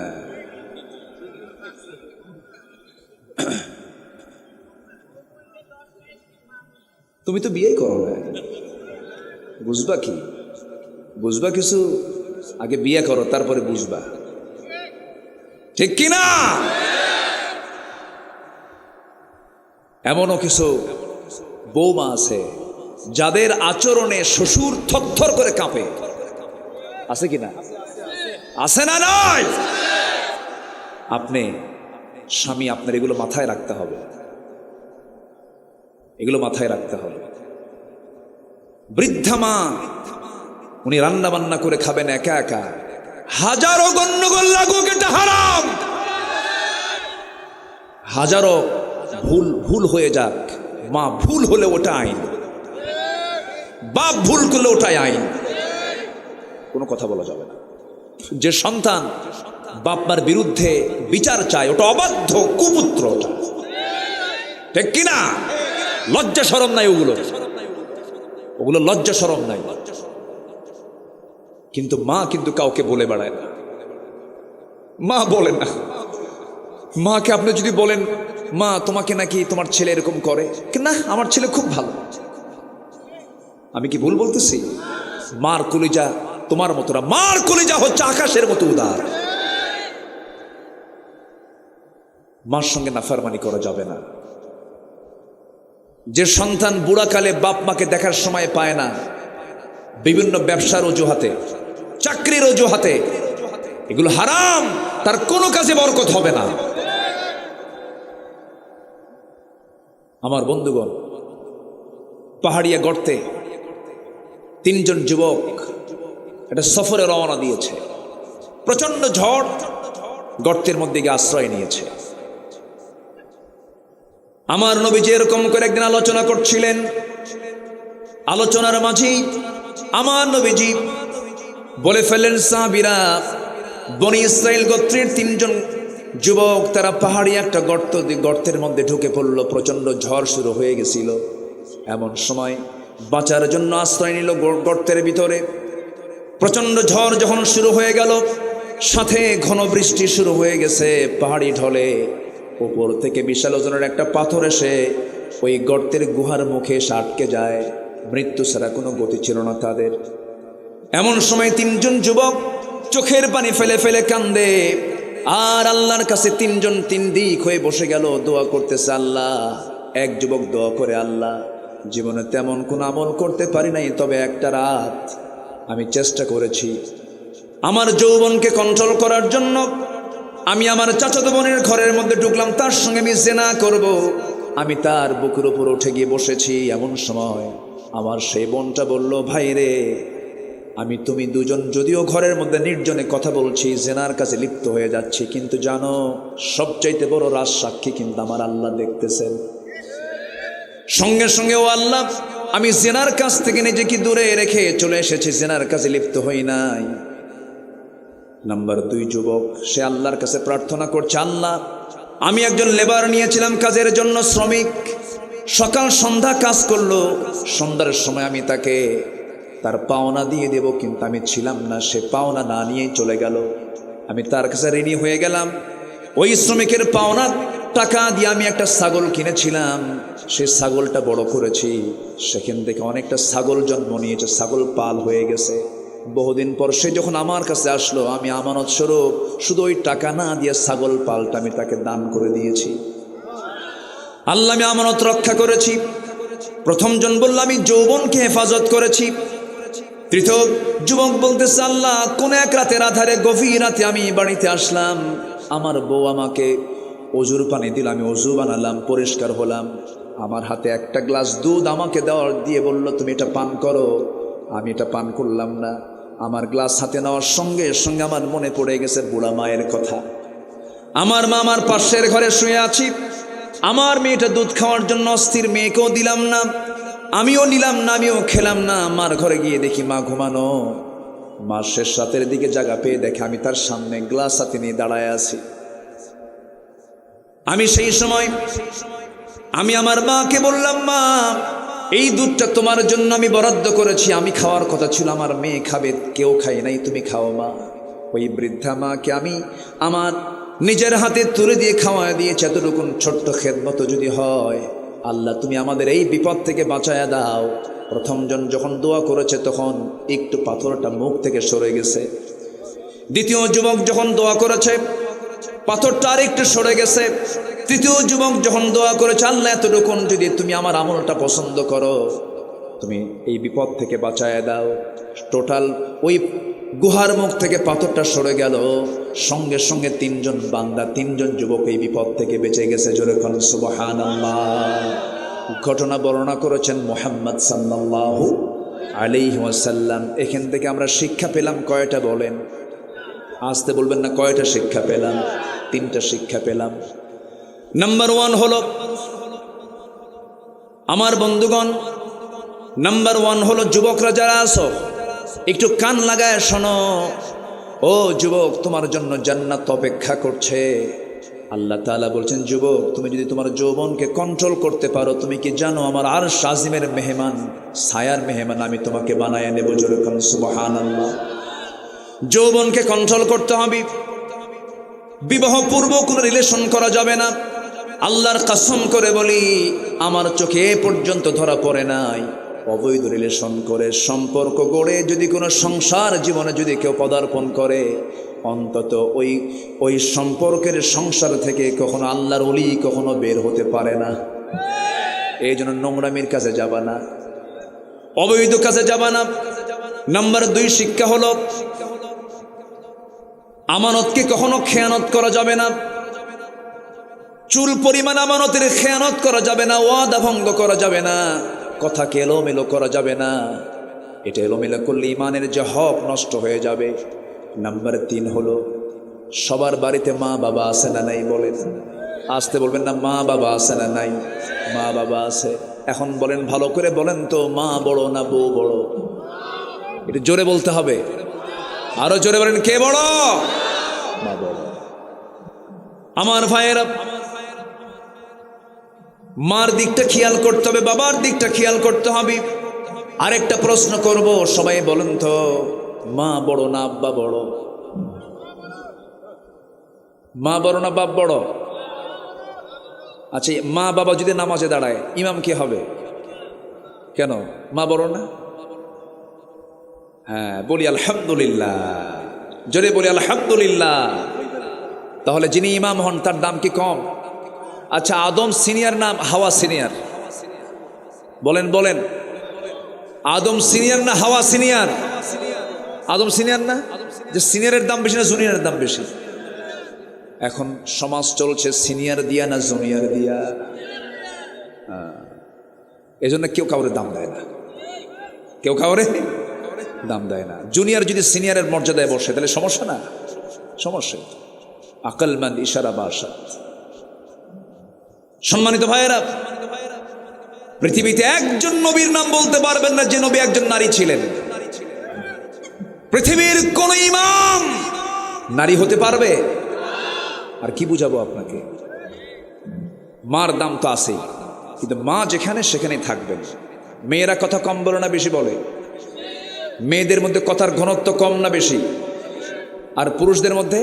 তুমি তো বিয়ে করো না, বুঝবা কি? বুঝবা কিছু? আগে বিয়ে করো, তারপরে বুঝবা, ঠিক কিনা? এমনও কিছু বৌমা আছে যাদের আচরণে শ্বশুর থরথর করে কাঁপে। আছে কিনা? আছে না নয়? আপনি স্বামী আপনার এগুলো মাথায় রাখতে হবে, এগুলো মাথায় রাখতে হবে। বৃদ্ধা মা, উনি রান্না বান্না করে খাবেন একা একা, হাজারো গন্ডগোল লাগুক, এটা হারাম। হাজারো ভুল হয়ে যাক, মা ভুল হলে ওটা আইন, বাপ ভুল করলে ওটাই আইন, কোনো কথা বলা যাবে না। যে সন্তান বাপ মার বিরুদ্ধে বিচার চায় ওটা অবাধ্য, কুপুত্র, ঠিক কিনা? লজ্জা শরম নাই ওগুলো লজ্জা শরম নাই। কিন্তু মা কিন্তু কাউকে বলে বেড়ায় না, মা বলেন না। মাকে আপনি যদি বলেন, মা তোমাকে নাকি তোমার ছেলে এরকম করে, না আমার ছেলে খুব ভালো, আমি কি ভুল বলতেছি? মার কলিজা তোমার মতো না, মার কলিজা হচ্ছে আকাশের মতো উদার। মার সঙ্গে নাফরমানি করা যাবে না। যে সন্তান বুড়াকালে বাপ মাকে দেখার সময় পায় না, বিভিন্ন ব্যবসার অজুহাতে, চাকরির অজুহাতে, এগুলো হারাম, তার কোনো কাজে বরকত হবে না। আমার বন্ধুগণ, পাহাড়িয়া গর্তে তিনজন যুবক একটা সফরে রওনা দিয়েছে। প্রচন্ড ঝড়, গর্তের মধ্যে গিয়ে আশ্রয় নিয়েছে। আমার নবীজি এরকম করে একদিন আলোচনা করছিলেন। আলোচনার মাঝেই আমার নবীজি বলে ফেললেন, সাহাবীরা, বনি ইসরাইল গোত্রের তিনজন যুবক তারা পাহাড়ি একটা গর্তের মধ্যে ঢুকে পড়ল। প্রচন্ড ঝড় শুরু হয়ে গেছিল। এমন সময় বাঁচার জন্য আশ্রয় নিল গর্তের ভিতরে। প্রচন্ড ঝড় যখন শুরু হয়ে গেল, সাথে ঘন বৃষ্টি শুরু হয়ে গেছে। পাহাড়ি ঢলে উপর থেকে বিশাল ওজনের একটা পাথর এসে ওই গর্তের গুহার মুখে এসে আটকে যায়। মৃত্যু ছাড়া কোনো গতি ছিল না তাদের। এমন সময় তিনজন যুবক চোখের পানি ফেলে ফেলে কান্দে, আর আল্লাহর কাছে তিনজন তিন দিক হয়ে বসে গেল, দোয়া করতেছে। আল্লাহ, এক যুবক দোয়া করে, আল্লাহ, জীবনে তেমন কোন আমল করতে পারি নাই, তবে একটা রাত আমি চেষ্টা করেছি আমার যৌবনকে কন্ট্রোল করার জন্য। আমি আমার চাচাতো বোনের ঘরের মধ্যে ঢুকলাম, তার সঙ্গে আমি জিনা করব। আমি তার বুকের উপর উঠে গিয়ে বসেছি। এমন সময় আমার সেই বোনটা বলল, ভাই রে, আমি তুমি দুজন যদিও ঘরের মধ্যে নির্জনে কথা বলছি, জেনার কাছে লিপ্ত হয়ে যাচ্ছি, কিন্তু জানো সবচাইতে বড় রাজ সাক্ষী কিন্তু আমার আল্লাহ দেখতেছেন। সঙ্গে সঙ্গে, ও আল্লাহ, আমি জেনার কাছ থেকে নিজেকে দূরে রেখে চলে এসেছি, জেনার কাছে লিপ্ত হই নাই। নাম্বার 2 যুবক, সে আল্লাহর কাছে প্রার্থনা করছে, আল্লাহ, আমি একজন লেবার নিয়েছিলাম কাজের জন্য, শ্রমিক, সকাল সন্ধ্যা কাজ করলো। সন্ধ্যার সময় আমি তাকে তার পাওনা দিয়ে দেব, কিন্তু আমি ছিলাম না, সে পাওনা না নিয়েই চলে গেল। আমি তার কাছে ঋণী হয়ে গেলাম। ওই শ্রমিকের পাওনা টাকা দিয়ে আমি একটা ছাগল কিনেছিলাম, সে ছাগলটা বড় করেছি, সেখান থেকে অনেকটা ছাগল জন্ম নিয়েছে, ছাগল পাল হয়ে গেছে। বহুদিন পর সে যখন আমার কাছে আসলো, আমি আমানত স্বরূপ শুধু ওই টাকা না দিয়ে ছাগল পালটা আমি তাকে দান করে দিয়েছি। আল্লাহ, আমি আমানত রক্ষা করেছি। প্রথম জন বলল, আমি যৌবনকে হেফাজত করেছি। তৃতীয় যুবক বলতেছে, আল্লাহ, কোন এক রাতের আধারে, গভীর রাতে আমি বাড়িতে আসলাম, আমার বউ আমাকে অজুর পানি দিল, আমি অজু বানালাম, পরিষ্কার হলাম। আমার হাতে একটা গ্লাস দুধ আমাকে দিয়ে বলল, তুমি এটা পান করো। আমি এটা পান করলাম না। আমার গ্লাস হাতে নেওয়ার সঙ্গে সঙ্গে আমার মনে পড়ে গেছে বুড়া মায়ের কথা। আমার মা আমার পাশের ঘরে শুয়ে আছি, আমার মেয়েটা দুধ খাওয়ার জন্য অস্থির, মেয়েকেও দিলাম না, আমিও নিলাম না, আমিও খেলাম না। আমার ঘরে গিয়ে দেখি মা ঘুমানো। মা শেষ রাতের দিকে জায়গা পেয়ে দেখে আমি তার সামনে গ্লাস হাতে নিয়ে দাঁড়ায় আছি। আমি সেই সময় আমি আমার মাকে বললাম, মা, এই দুধটা তোমার জন্য আমি বরাদ্দ করেছি, আমি খাওয়ার কথা ছিল, আমার মেয়ে খাবে, কেউ খায় নাই, তুমি খাও মা। ওই বৃদ্ধা মাকে আমি আমার নিজের হাতে তুলে দিয়ে খাওয়া দিয়েছি। এতটুকুন ছোট্ট খেদমত যদি হয়, আল্লাহ, তুমি আমাদের এই বিপদ থেকে বাঁচায়া দাও। প্রথম জন যখন দোয়া করেছে, তখন একটু পাথরটা মুখ থেকে সরে গেছে। দ্বিতীয় যুবক যখন দোয়া করেছে, পাথরটা আর একটু সরে গেছে। তৃতীয় যুবক যখন দোয়া করেছে, আল্লাহ, এতটুকুন যদি তুমি আমার আমলটা পছন্দ করো, তুমি এই বিপদ থেকে বাঁচায় দাও। টোটাল ওই গুহার মুখ থেকে পাথরটা সরে গেল, সঙ্গে সঙ্গে তিনজন বান্দা, তিনজন যুবক এই বিপদ থেকে বেঁচে গেছে। জোরে কোন সুবহানাল্লাহ। ঘটনা বর্ণনা করেছেন মুহাম্মদ সাল্লাল্লাহু আলাইহি ওয়াসাল্লাম। এখান থেকে আমরা শিক্ষা পেলাম কয়টা বলেন? আসতে বলবেন না, কয়টা শিক্ষা পেলাম? তিনটা শিক্ষা পেলাম। নাম্বার 1 হলো, আমার বন্ধুগণ, নাম্বার 1 হলো, যুবকরা যারা আছো একটু কান লাগায় শোনো। ও যুবক, তোমার জন্য জান্নাত অপেক্ষা করছে। আল্লাহ তাআলা বলছেন, যুবক তুমি যদি তোমার যৌবনকে কন্ট্রোল করতে পারো, তুমি কি জানো আমার আরশ আজিমের মেহমান, ছায়ার মেহমান আমি তোমাকে বানায় নেব। জোরে কোন সুবহানাল্লাহ। যৌবনকে কন্ট্রোল করতে হবে। বিবাহ পূর্ব কোনো রিলেশন করা যাবে না। আল্লাহর কসম করে বলি, আমার চোখে এ পর্যন্ত ধরা পড়ে নাই অবৈধ রিলেশন করে সম্পর্ক গড়ে যদি কোনো সংসার জীবনে যদি কেউ পদার্পণ করে, অন্তত ওই সম্পর্কের সংসার থেকে কখনো আল্লাহর ওলি কখনো বের হতে পারে না। এই জন্য নোংরামির কাছে যাবা না, অবৈধ কাজে যাবা না। নাম্বার 2 শিক্ষা হলো, আমানতকে কখনো খেয়ানত করা যাবে না। চুল পরিমাণ আমানতের খেয়ানত করা যাবে না, ওয়াদা ভঙ্গ করা যাবে না, কথাকে এলোমেলো করা যাবে না। এটা এলোমেলো করলে ইমানের যে হক নষ্ট হয়ে যাবে। নাম্বার 3 হলো, সবার বাড়িতে মা বাবা আছে না নাই? বলেন, আসতে বলবেন না, মা বাবা আছে না নাই? মা বাবা আছে। এখন বলেন, ভালো করে বলেন তো, মা বড় না বউ বড়? এটা জোরে বলতে হবে, আরো জোরে বলেন, কে বড়? মা বড়। আমার ভাইয়েরা, মার দিকটা খেয়াল করতে হবে, বাবার দিকটা খেয়াল করতে হবে। আরেকটা প্রশ্ন করব, সবাই বলেন তো, মা বড় না আব্বা বড়? মা বড় না বাপ বড়? আচ্ছা, মা বাবা যদি নামাজে দাঁড়ায়, ইমাম কে হবে? কেন মা বড় না? হ্যাঁ, বলি আলহামদুলিল্লাহ, জোরে বলি আলহামদুলিল্লাহ। তাহলে যিনি ইমাম হন তার দাম কি কম? আচ্ছা, আদম সিনিয়র না হাওয়া সিনিয়র? বলেন বলেন, আদম সিনিয়র না হাওয়া সিনিয়র? আদম সিনিয়র না? যে সিনিয়রের দাম বেশি না জুনিয়রের দাম বেশি? এখন সমাজ চলছে সিনিয়র দিয়া না জুনিয়র দিয়া। এই জন্য কেউ কাউরে দাম দেয় না, কেউ কাউরে দাম দেয় না। জুনিয়র যদি সিনিয়রের মর্যাদায় বসে তাহলে সমস্যা না? সমস্যা। আকলমন্দ ইশারা বাসা। সম্মানিত ভাইয়েরা, পৃথিবীতে একজন নবীর নাম বলতে পারবেন না যে নবী একজন নারী ছিলেন। পৃথিবীর কোন ইমাম নারী হতে পারবে? আর কি বুঝাবো আপনাকে? মার দাম তো আছেই, কিন্তু মা যেখানে সেখানেই থাকবেন। মেয়েরা কথা কম বলে না বেশি বলে? মেয়েদের মধ্যে কথার ঘনত্ব কম না বেশি? আর পুরুষদের মধ্যে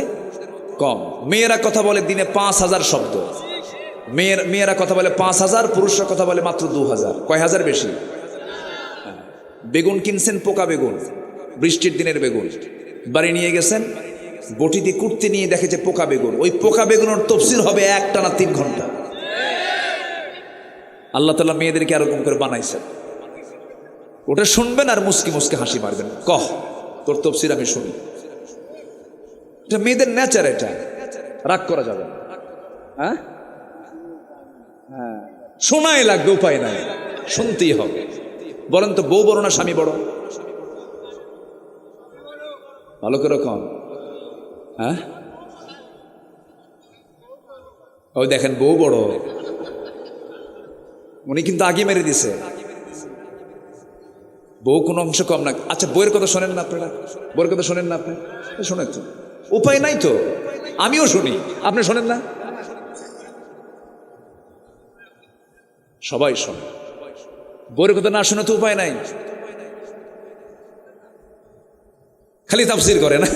কম। মেয়েরা কথা বলে দিনে 5000 শব্দ। মেয়েরা কথা বলে 5000, পুরুষরা কথা বলে মাত্র 2000। কয় হাজার বেশি? বেগুন কিনছেন, পোকা বেগুন, বৃষ্টির দিনের বেগুন, বাড়ি নিয়ে গেছেন, বটি দিয়ে কুটতে নিয়ে দেখে যে পোকা বেগুন। ওই পোকা বেগুনের তফসির হবে একটানা 3 ঘন্টা। আল্লাহ তাআলা মেয়েদেরকে এরকম করে বানাইছেন। ওটা শুনবেন আর মুস্কি মুস্কি হাসি মারবেন, কহ তোর তফসির আমি শুনি। এটা মেয়েদের নেচার, এটা রাগ করা যাবে না। হ্যাঁ হ্যাঁ, শোনাই লাগবে, উপায় নাই, শুনতেই হবে। বলেন তো, বউ বড় না স্বামী বড়? ভালো করে কম। হ্যাঁ, ওই দেখেন বউ বড়, উনি কিন্তু আগে মেরে দিছে। বউ কোনো অংশ কম না। আচ্ছা, বইয়ের কথা শোনেন না আপনারা? বইয়ের কথা শোনেন না আপনি? শোনেন তো, উপায় নাই তো, আমিও শুনি, আপনি শোনেন না? সবাই শোনে। বইয়ের কথা না শুনে তো উপায় নাই, খালি তাফসীর করে না।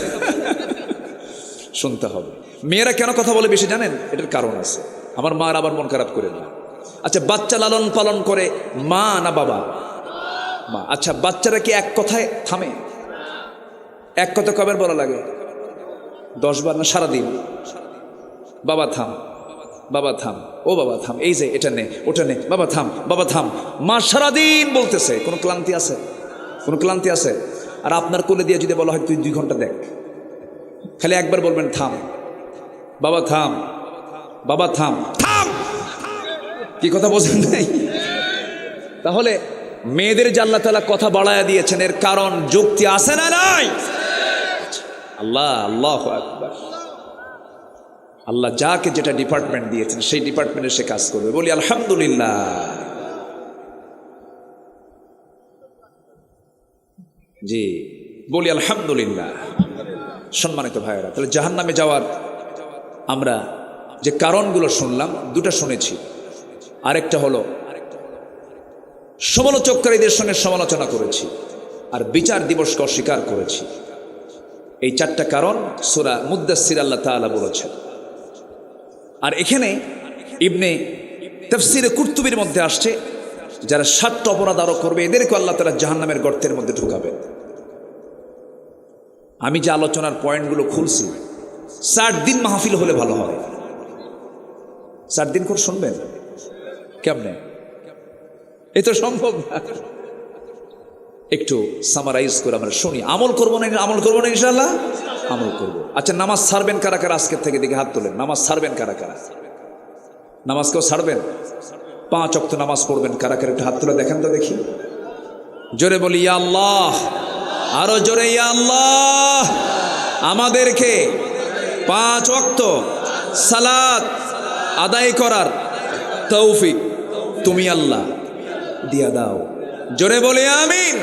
শুনতে হবে। মেয়েরা কেন কথা বলে বেশি জানেন? এটার কারণ আছে। আমার মার আবার মন খারাপ করে না। আচ্ছা, বাচ্চা লালন পালন করে মা না বাবা? মা। আচ্ছা, বাচ্চারা কি এক কথায় থামে? এক কথা কবার বলা লাগে? 10 বার না সারাদিন? বাবা থাম, বাবা থাম, ও বাবা থাম, এই যে এটা নে ওটা নে, বাবা থাম, বাবা থাম। মা সারাদিন বলতেছে, কোনো ক্লান্তি আছে? কোনো ক্লান্তি আছে? আর আপনার কোলে দিয়ে যদি বলা হয় তুই 2 ঘন্টা দেখ, খালি একবার বলবেন থাম বাবা, থাম বাবা, থাম থাম। কি কথা বোঝেন নাই? তাহলে মেয়েদের যে আল্লাহ তাআলা কথা বাড়ায়া দিয়েছেন, এর কারণ যুক্তি আছে না নাই? আল্লাহ, আল্লাহু আকবার। আল্লাহ যাকে যেটা ডিপার্টমেন্ট দিয়েছেন সেই ডিপার্টমেন্টে সে কাজ করবে। বলি আলহামদুলিল্লাহ। জি, বলি আলহামদুলিল্লাহ। সম্মানিত ভাইয়েরা, তাহলে জাহান্নামে যাওয়ার আমরা যে কারণগুলো শুনলাম, 2টা শুনেছি। আরেকটা হলো সমালোচককারীদের সঙ্গে সমালোচনা করেছি, আর বিচার দিবসকে অস্বীকার করেছি। এই 4টা কারণ সূরা মুদ্দাসসির আল্লাহ তাআলা বলেছেন। আর এখানে ইবনে তাফসীরে কুরতুবীর মধ্যে আসছে, যারা 7টা অপরাধ আরো করবে এদেরকে আল্লাহ তাআলা জাহান্নামের গর্তের মধ্যে ঢুকাবেন। আমি যে আলোচনার পয়েন্টগুলো খুলছি, 60 দিন মাহফিল হলে ভালো হয়। 60 দিন করে শুনবেন কেমনে? এই তো সম্ভব না। একটু সামারাইজ করে আমরা শুনি। আমল করবো না ইনশাআল্লাহ? আমল করব। আচ্ছা, নামাজ ছাড়বেন কারা কারা? আজকের থেকে দেখে হাত তোলেন। নামাজ ছাড়বেন কারা কারা? নামাজ কেউ ছাড়বেন? 5 ওয়াক্ত নামাজ পড়বেন কারা কারা? একটু হাত তুলে দেখেন তো দেখি। জোরে বলি ইয়া আল্লাহ, আরো জোরে ইয়া আল্লাহ। আমাদেরকে 5 ওয়াক্ত সালাত আদায় করার তৌফিক তুমি আল্লাহ দিয়া দাও। জোরে বলে আমিন।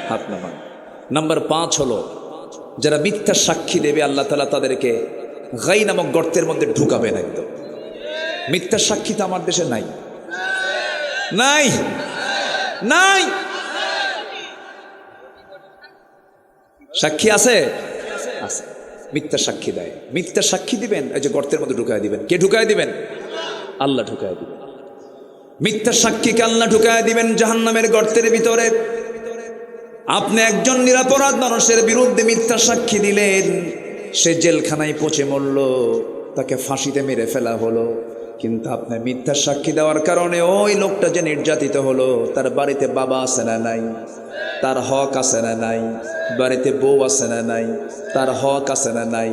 হাত নামান। নাম্বার 5 হলো, যারা মিথ্যা সাক্ষী দেবে আল্লাহ তাআলা তাদেরকে গাই নামক গর্তের মধ্যে ঢুকাবেন একদম। মিথ্যা সাক্ষী তো আমার দেশে নাই, নাই নাই। সাক্ষী আছে? আছে। মিথ্যা সাক্ষী দেয়, মিথ্যা সাক্ষী দিবেন, এই যে গর্তের মধ্যে ঢুকায় দিবেন। কে ঢুকায় দিবেন? আল্লাহ ঢুকায় দিবেন। মিথ্যা সাক্ষীকে আল্লাহ ঢুকায় দিবেন জাহান্নামের গর্তের ভিতরে। আপনি একজন নিরপরাধ মানুষের বিরুদ্ধে মিথ্যা সাক্ষী দিলেন, সে জেলখানায় পচে মরল, তাকে ফাঁসিতে মেরে ফেলা হলো। কিন্তু আপনি মিথ্যা সাক্ষী দেওয়ার কারণে ওই লোকটা যে নির্যাতিত হলো, তার বাড়িতে বাবা আছে না নাই? তার হক আছে না নাই? বাড়িতে বউ আছে না নাই? তার হক আছে না নাই?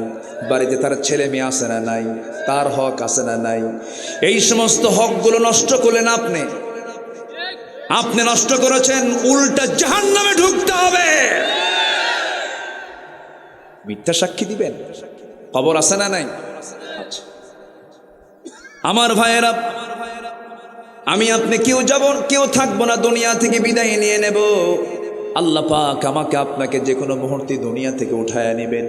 বাড়িতে তার ছেলে মেয়ে আছে না নাই? তার হক আছে না নাই? এই সমস্ত হকগুলো নষ্ট করলেন আপনি। আপনি নষ্ট করেছেন, উল্টা জাহান্নামে ঢুকতে হবে। মিথ্যা সাক্ষী দিবেন, খবর আছে না নাই? আচ্ছা আমার ভাইয়েরা, আমি আপনি কেউ যাব, কেউ থাকবো না, দুনিয়া থেকে বিদায় নিয়ে নেব। আল্লাহ পাক আমাকে আপনাকে যে কোনো মুহূর্তে দুনিয়া থেকে উঠায় নেবেন।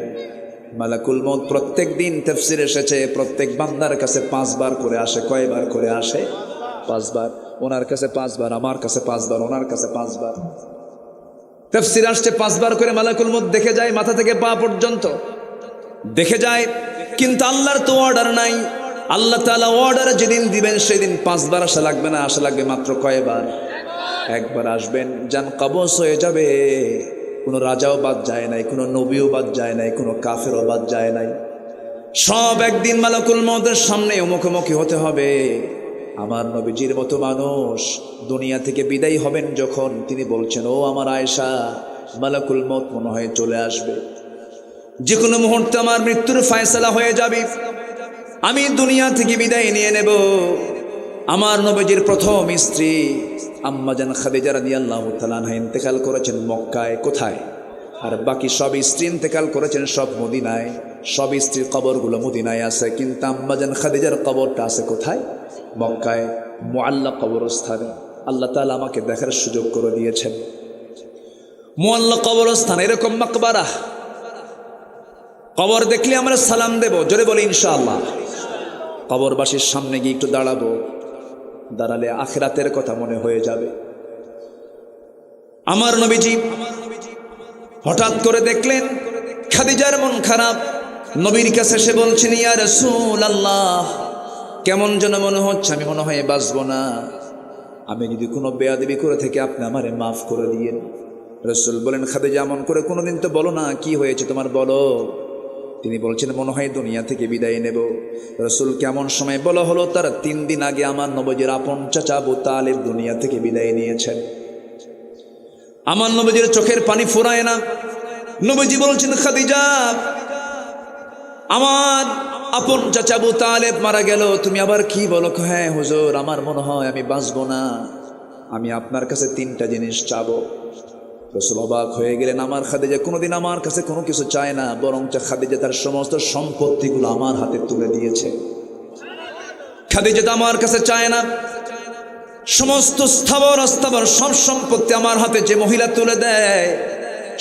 মালাকুল মউত প্রত্যেক দিন তাফসীরে এসেছে, প্রত্যেক বান্দার কাছে 5 বার করে আসে। কয়বার করে আসে? 5 বার। ওনার কাছে 5 বার, আমার কাছে 5 বার, ওনার কাছে 5 বার। তাফসীরে আসছে 5 বার করে মালাকুল মউত দেখে যায়, মাথা থেকে পা পর্যন্ত দেখে যায়। কিন্তু আল্লাহর তো অর্ডার নাই। আল্লাহ তাআলা অর্ডার যেদিন দিবেন সেদিন 5 বার আসা লাগবে না, আসা লাগবে মাত্র কয়বার? 1 বার আসবেন, জান কবজ হয়ে যাবে। কোনো রাজাও বাদ যায় নাই, কোনো নবীও বাদ যায় নাই, কোনো কাফেরও বাদ যায় নাই। সব একদিন মালাকুল মউতের সামনে মুখোমুখি হতে হবে। আমার নবীজির মতো মানুষ দুনিয়া থেকে বিদায় হবেন যখন, তিনি বলছেন, ও আমার আয়েশা, মালাকুল মউত মনে হয় চলে আসবে, যে কোনো মুহূর্তে আমার মৃত্যুর ফয়সালা হয়ে যাবে, আমি দুনিয়া থেকে বিদায় নিয়ে নেব। আমার নবীজির প্রথম স্ত্রী আম্মাজান খাদিজা রাদিয়াল্লাহু তাআলা আনহা ইন্তেকাল করেছেন মক্কায়। কোথায়? আর বাকি সব স্ত্রী ইন্তেকাল করেছেন সব মদিনায়। সব স্ত্রীর কবরগুলো মদিনায় আছে, কিন্তু আম্মাজান খাদিজার কবরটা আছে কোথায়? মক্কায়, মুআল্লা কবরস্থানে। আল্লাহ তাআলা আমাকে দেখার সুযোগ করে দিয়েছেন। মুআল্লা কবরস্থান, এরকম মাকবারা, কবর দেখলে আমরা সালাম দেব। জোরে বলি ইনশাআল্লাহ। কবরবাসীর সামনে গিয়ে একটু দাঁড়াবো, দাঁড়ালে আখিরাতের কথা মনে হয়ে যাবে। আমার নবীজি হঠাৎ করে দেখলেন খাদিজার মন খারাপ। নবীর কাছে সে বলছেন, ইয়া রাসূলুল্লাহ, কেমন যেন মনে হচ্ছে, আমি মনে হয় বাঁচবো না। আমি যদি কোনো বেয়াদবি করে থেকে আপনি আমারে মাফ করে দিয়েন। রাসূল বলেন, খাদিজা এমন করে কোনোদিন তো বলো না, কি হয়েছে তোমার বলো। তিনি বলছেন, মনে হয় দুনিয়া থেকে বিদায় নেব। রাসূল কেমন সময় বলা হলো, তার 3 দিন আগে আমার নবীর আপন চাচা আবু তালিব দুনিয়া থেকে বিদায় নিয়েছেন। আমার নবীজির চোখের পানি ফুরায় না। নবীজি বলছেন, খাদিজা, আমার আপন চাচা আবু তালেব মারা গেল, তুমি আবার কি বলো? হ্যাঁ হুজুর, আমার মনে হয় আমি বাঁচবো না, আমি আপনার কাছে 3টা জিনিস চাবো। রাসূল অবাক হয়ে গেলেন, আমার খাদিজা কোনোদিন আমার কাছে কোনো কিছু চায় না, বরং খাদিজা তার সমস্ত সম্পত্তিগুলো আমার হাতে তুলে দিয়েছে। খাদিজা তো আমার কাছে চায় না, সমস্ত স্থাবর অস্থাবর সব সম্পত্তি আমার হাতে যে মহিলা তুলে দেয়,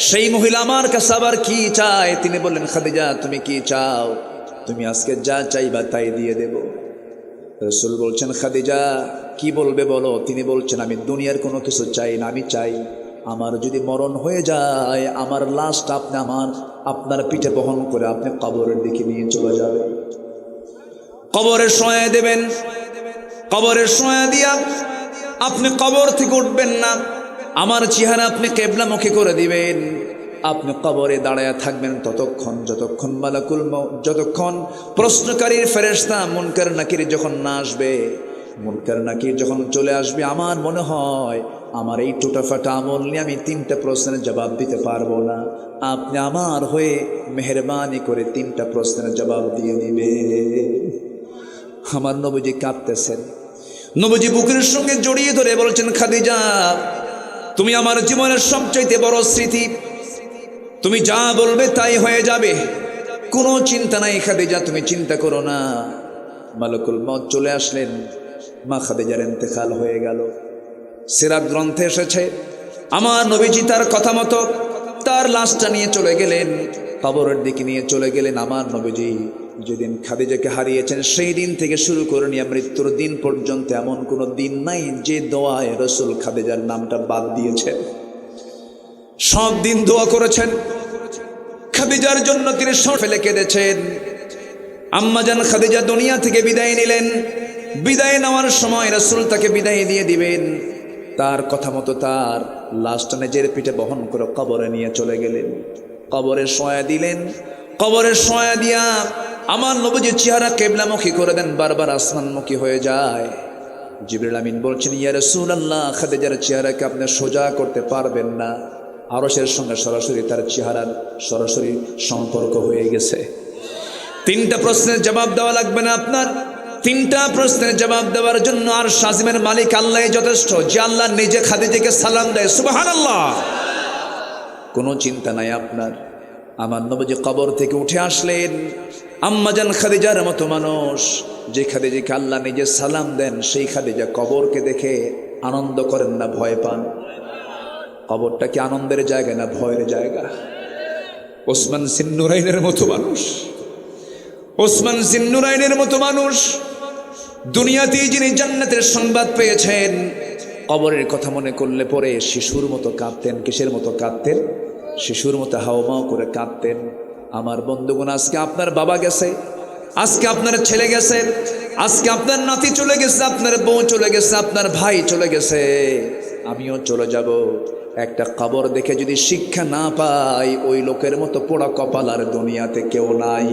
সেই মহিলা আমার কাছে আবার কি চায়? তিনি বললেন, খাদিজা তুমি কি চাও? তুমি আজকে যা চাইবা তাই দিয়ে দেব। রাসূল বলছেন, খাদিজা কি বলবে বলো? তিনি বলছেন, আমি দুনিয়ার কোনো কিছু চাই না, আমি চাই আমার যদি মরণ হয়ে যায়, আমার লাশটা আপনি আপনার পিঠে বহন করে আপনি কবরের দিকে নিয়ে চলে যাবেন, কবরে শোয়া দেবেন। কবরে শোয়া দিয়া আপনি কবর থেকে উঠবেন না, আমার চেহারা আপনি কিবলামুখী করে দিবেন, আপনি কবরে দাঁড়ায়া থাকবেন যতক্ষণ মালাকুল মউত, যতক্ষণ প্রশ্নকারীর ফেরেশতা মুনকার নাকির যখন না আসবে, মুনকার নাকির যখন চলে আসবে, আমার মনে হয় আমার এই টুটাফাটা আমল নিয়ে আমি 3টা প্রশ্নের জবাব দিতে পারবো না, আপনি আমার হয়ে মেহেরবানি করে 3টা প্রশ্নের জবাব দিয়ে দিবে। আমার নবীজি কাঁদতেছেন। নবীজি বুকের সঙ্গে জড়িয়ে ধরে বলছেন, খাদিজা তুমি আমার জীবনের সবচাইতে বড় স্মৃতি, তুমি যা বলবে তাই হয়ে যাবে, কোনো চিন্তা নাই খাদিজা, তুমি চিন্তা করো না। মালাকুল মউত চলে আসলেন, মা খাদিজার ইন্তেকাল হয়ে গেল। সিরাত গ্রন্থে এসেছে, আমার নবীজি তার কথা মতো তার লাশটা নিয়ে চলে গেলেন, কবরের দিকে নিয়ে চলে গেলেন। আমার নবীজি যেদিন খাদিজাকে হারিয়েছেন, সেই দিন থেকে শুরু করে নিয়ে মৃত্যুর দিন পর্যন্ত এমন কোনো দিন নাই যে দোয়ায় রাসূল খাদিজার নামটা বাদ দিয়েছেন। সব দিন দোয়া করেছেন খাদিজার জন্য, তিনি সব ফেলে কেঁদেছেন। আম্মাজান খাদিজা দুনিয়া থেকে বিদায় নিলেন, বিদায় নেওয়ার সময় রাসূল তাকে বিদায় দিয়ে দিবেন, তার কথা মতো তার লাশটা নিজের পিঠে বহন করে কবরে নিয়ে চলে গেলেন। কবরে শোয়া দিলেন, কবরে শোয়া দিয়া আমার নবীজির চেহারা কিবলামুখী করে দেন, বারবার আসমানমুখী হয়ে যায়। জিবরিল আমিন বলছেন, ইয়া রাসূলুল্লাহ, খাদিজার চেহারাকে আপনি সোজা করতে পারবেন না, আরশের সঙ্গে সরাসরি তার চেহারার সরাসরি সম্পর্ক হয়ে গেছে। 3টা প্রশ্নের জবাব দেওয়া লাগবে না আপনার, 3টা প্রশ্নের জবাব দেওয়ার জন্য আর শাজিমের মালিক আল্লাহ যথেষ্ট, যে আল্লাহ নিজে খাদিজাকে সালাম দেয়। সুবহানাল্লাহ, কোনো চিন্তা নাই আপনার। আমার নবীজি কবর থেকে উঠে আসলেন, আম্মাজান খাদিজার মতো মানুষ, যে খাদিজাকে আল্লাহ নিজে সালাম দেন, সেই খাদিজা কবরকে দেখে আনন্দ করেন না ভয় পান? কবরটা কি আনন্দের জায়গা না ভয়ের জায়গা? ওসমান জিন্নুরাইনের মতো মানুষ, ওসমান জিন্নুরাইনের মতো মানুষ, দুনিয়াতেই যিনি জান্নাতের সংবাদ পেয়েছেন, কবরের কথা মনে করলে পরে শিশুর মতো কাঁদতেন। কিসের মতো কাঁদতেন? শিশুর মতো হাওমাও করে কাঁদতেন। আমার বন্ধুগণ, আজকে আপনার বাবা গেছে, আজকে আপনার ছেলে গেছে, আজকে আপনার নাতি চলে গেছে, আপনার বউ চলে গেছে, আপনার ভাই চলে গেছে, আমিও চলে যাব। একটা কবর দেখে যদি শিক্ষা না পাই, ওই লোকের মতো পোড়া কপাল আর দুনিয়াতে কেউ নাই।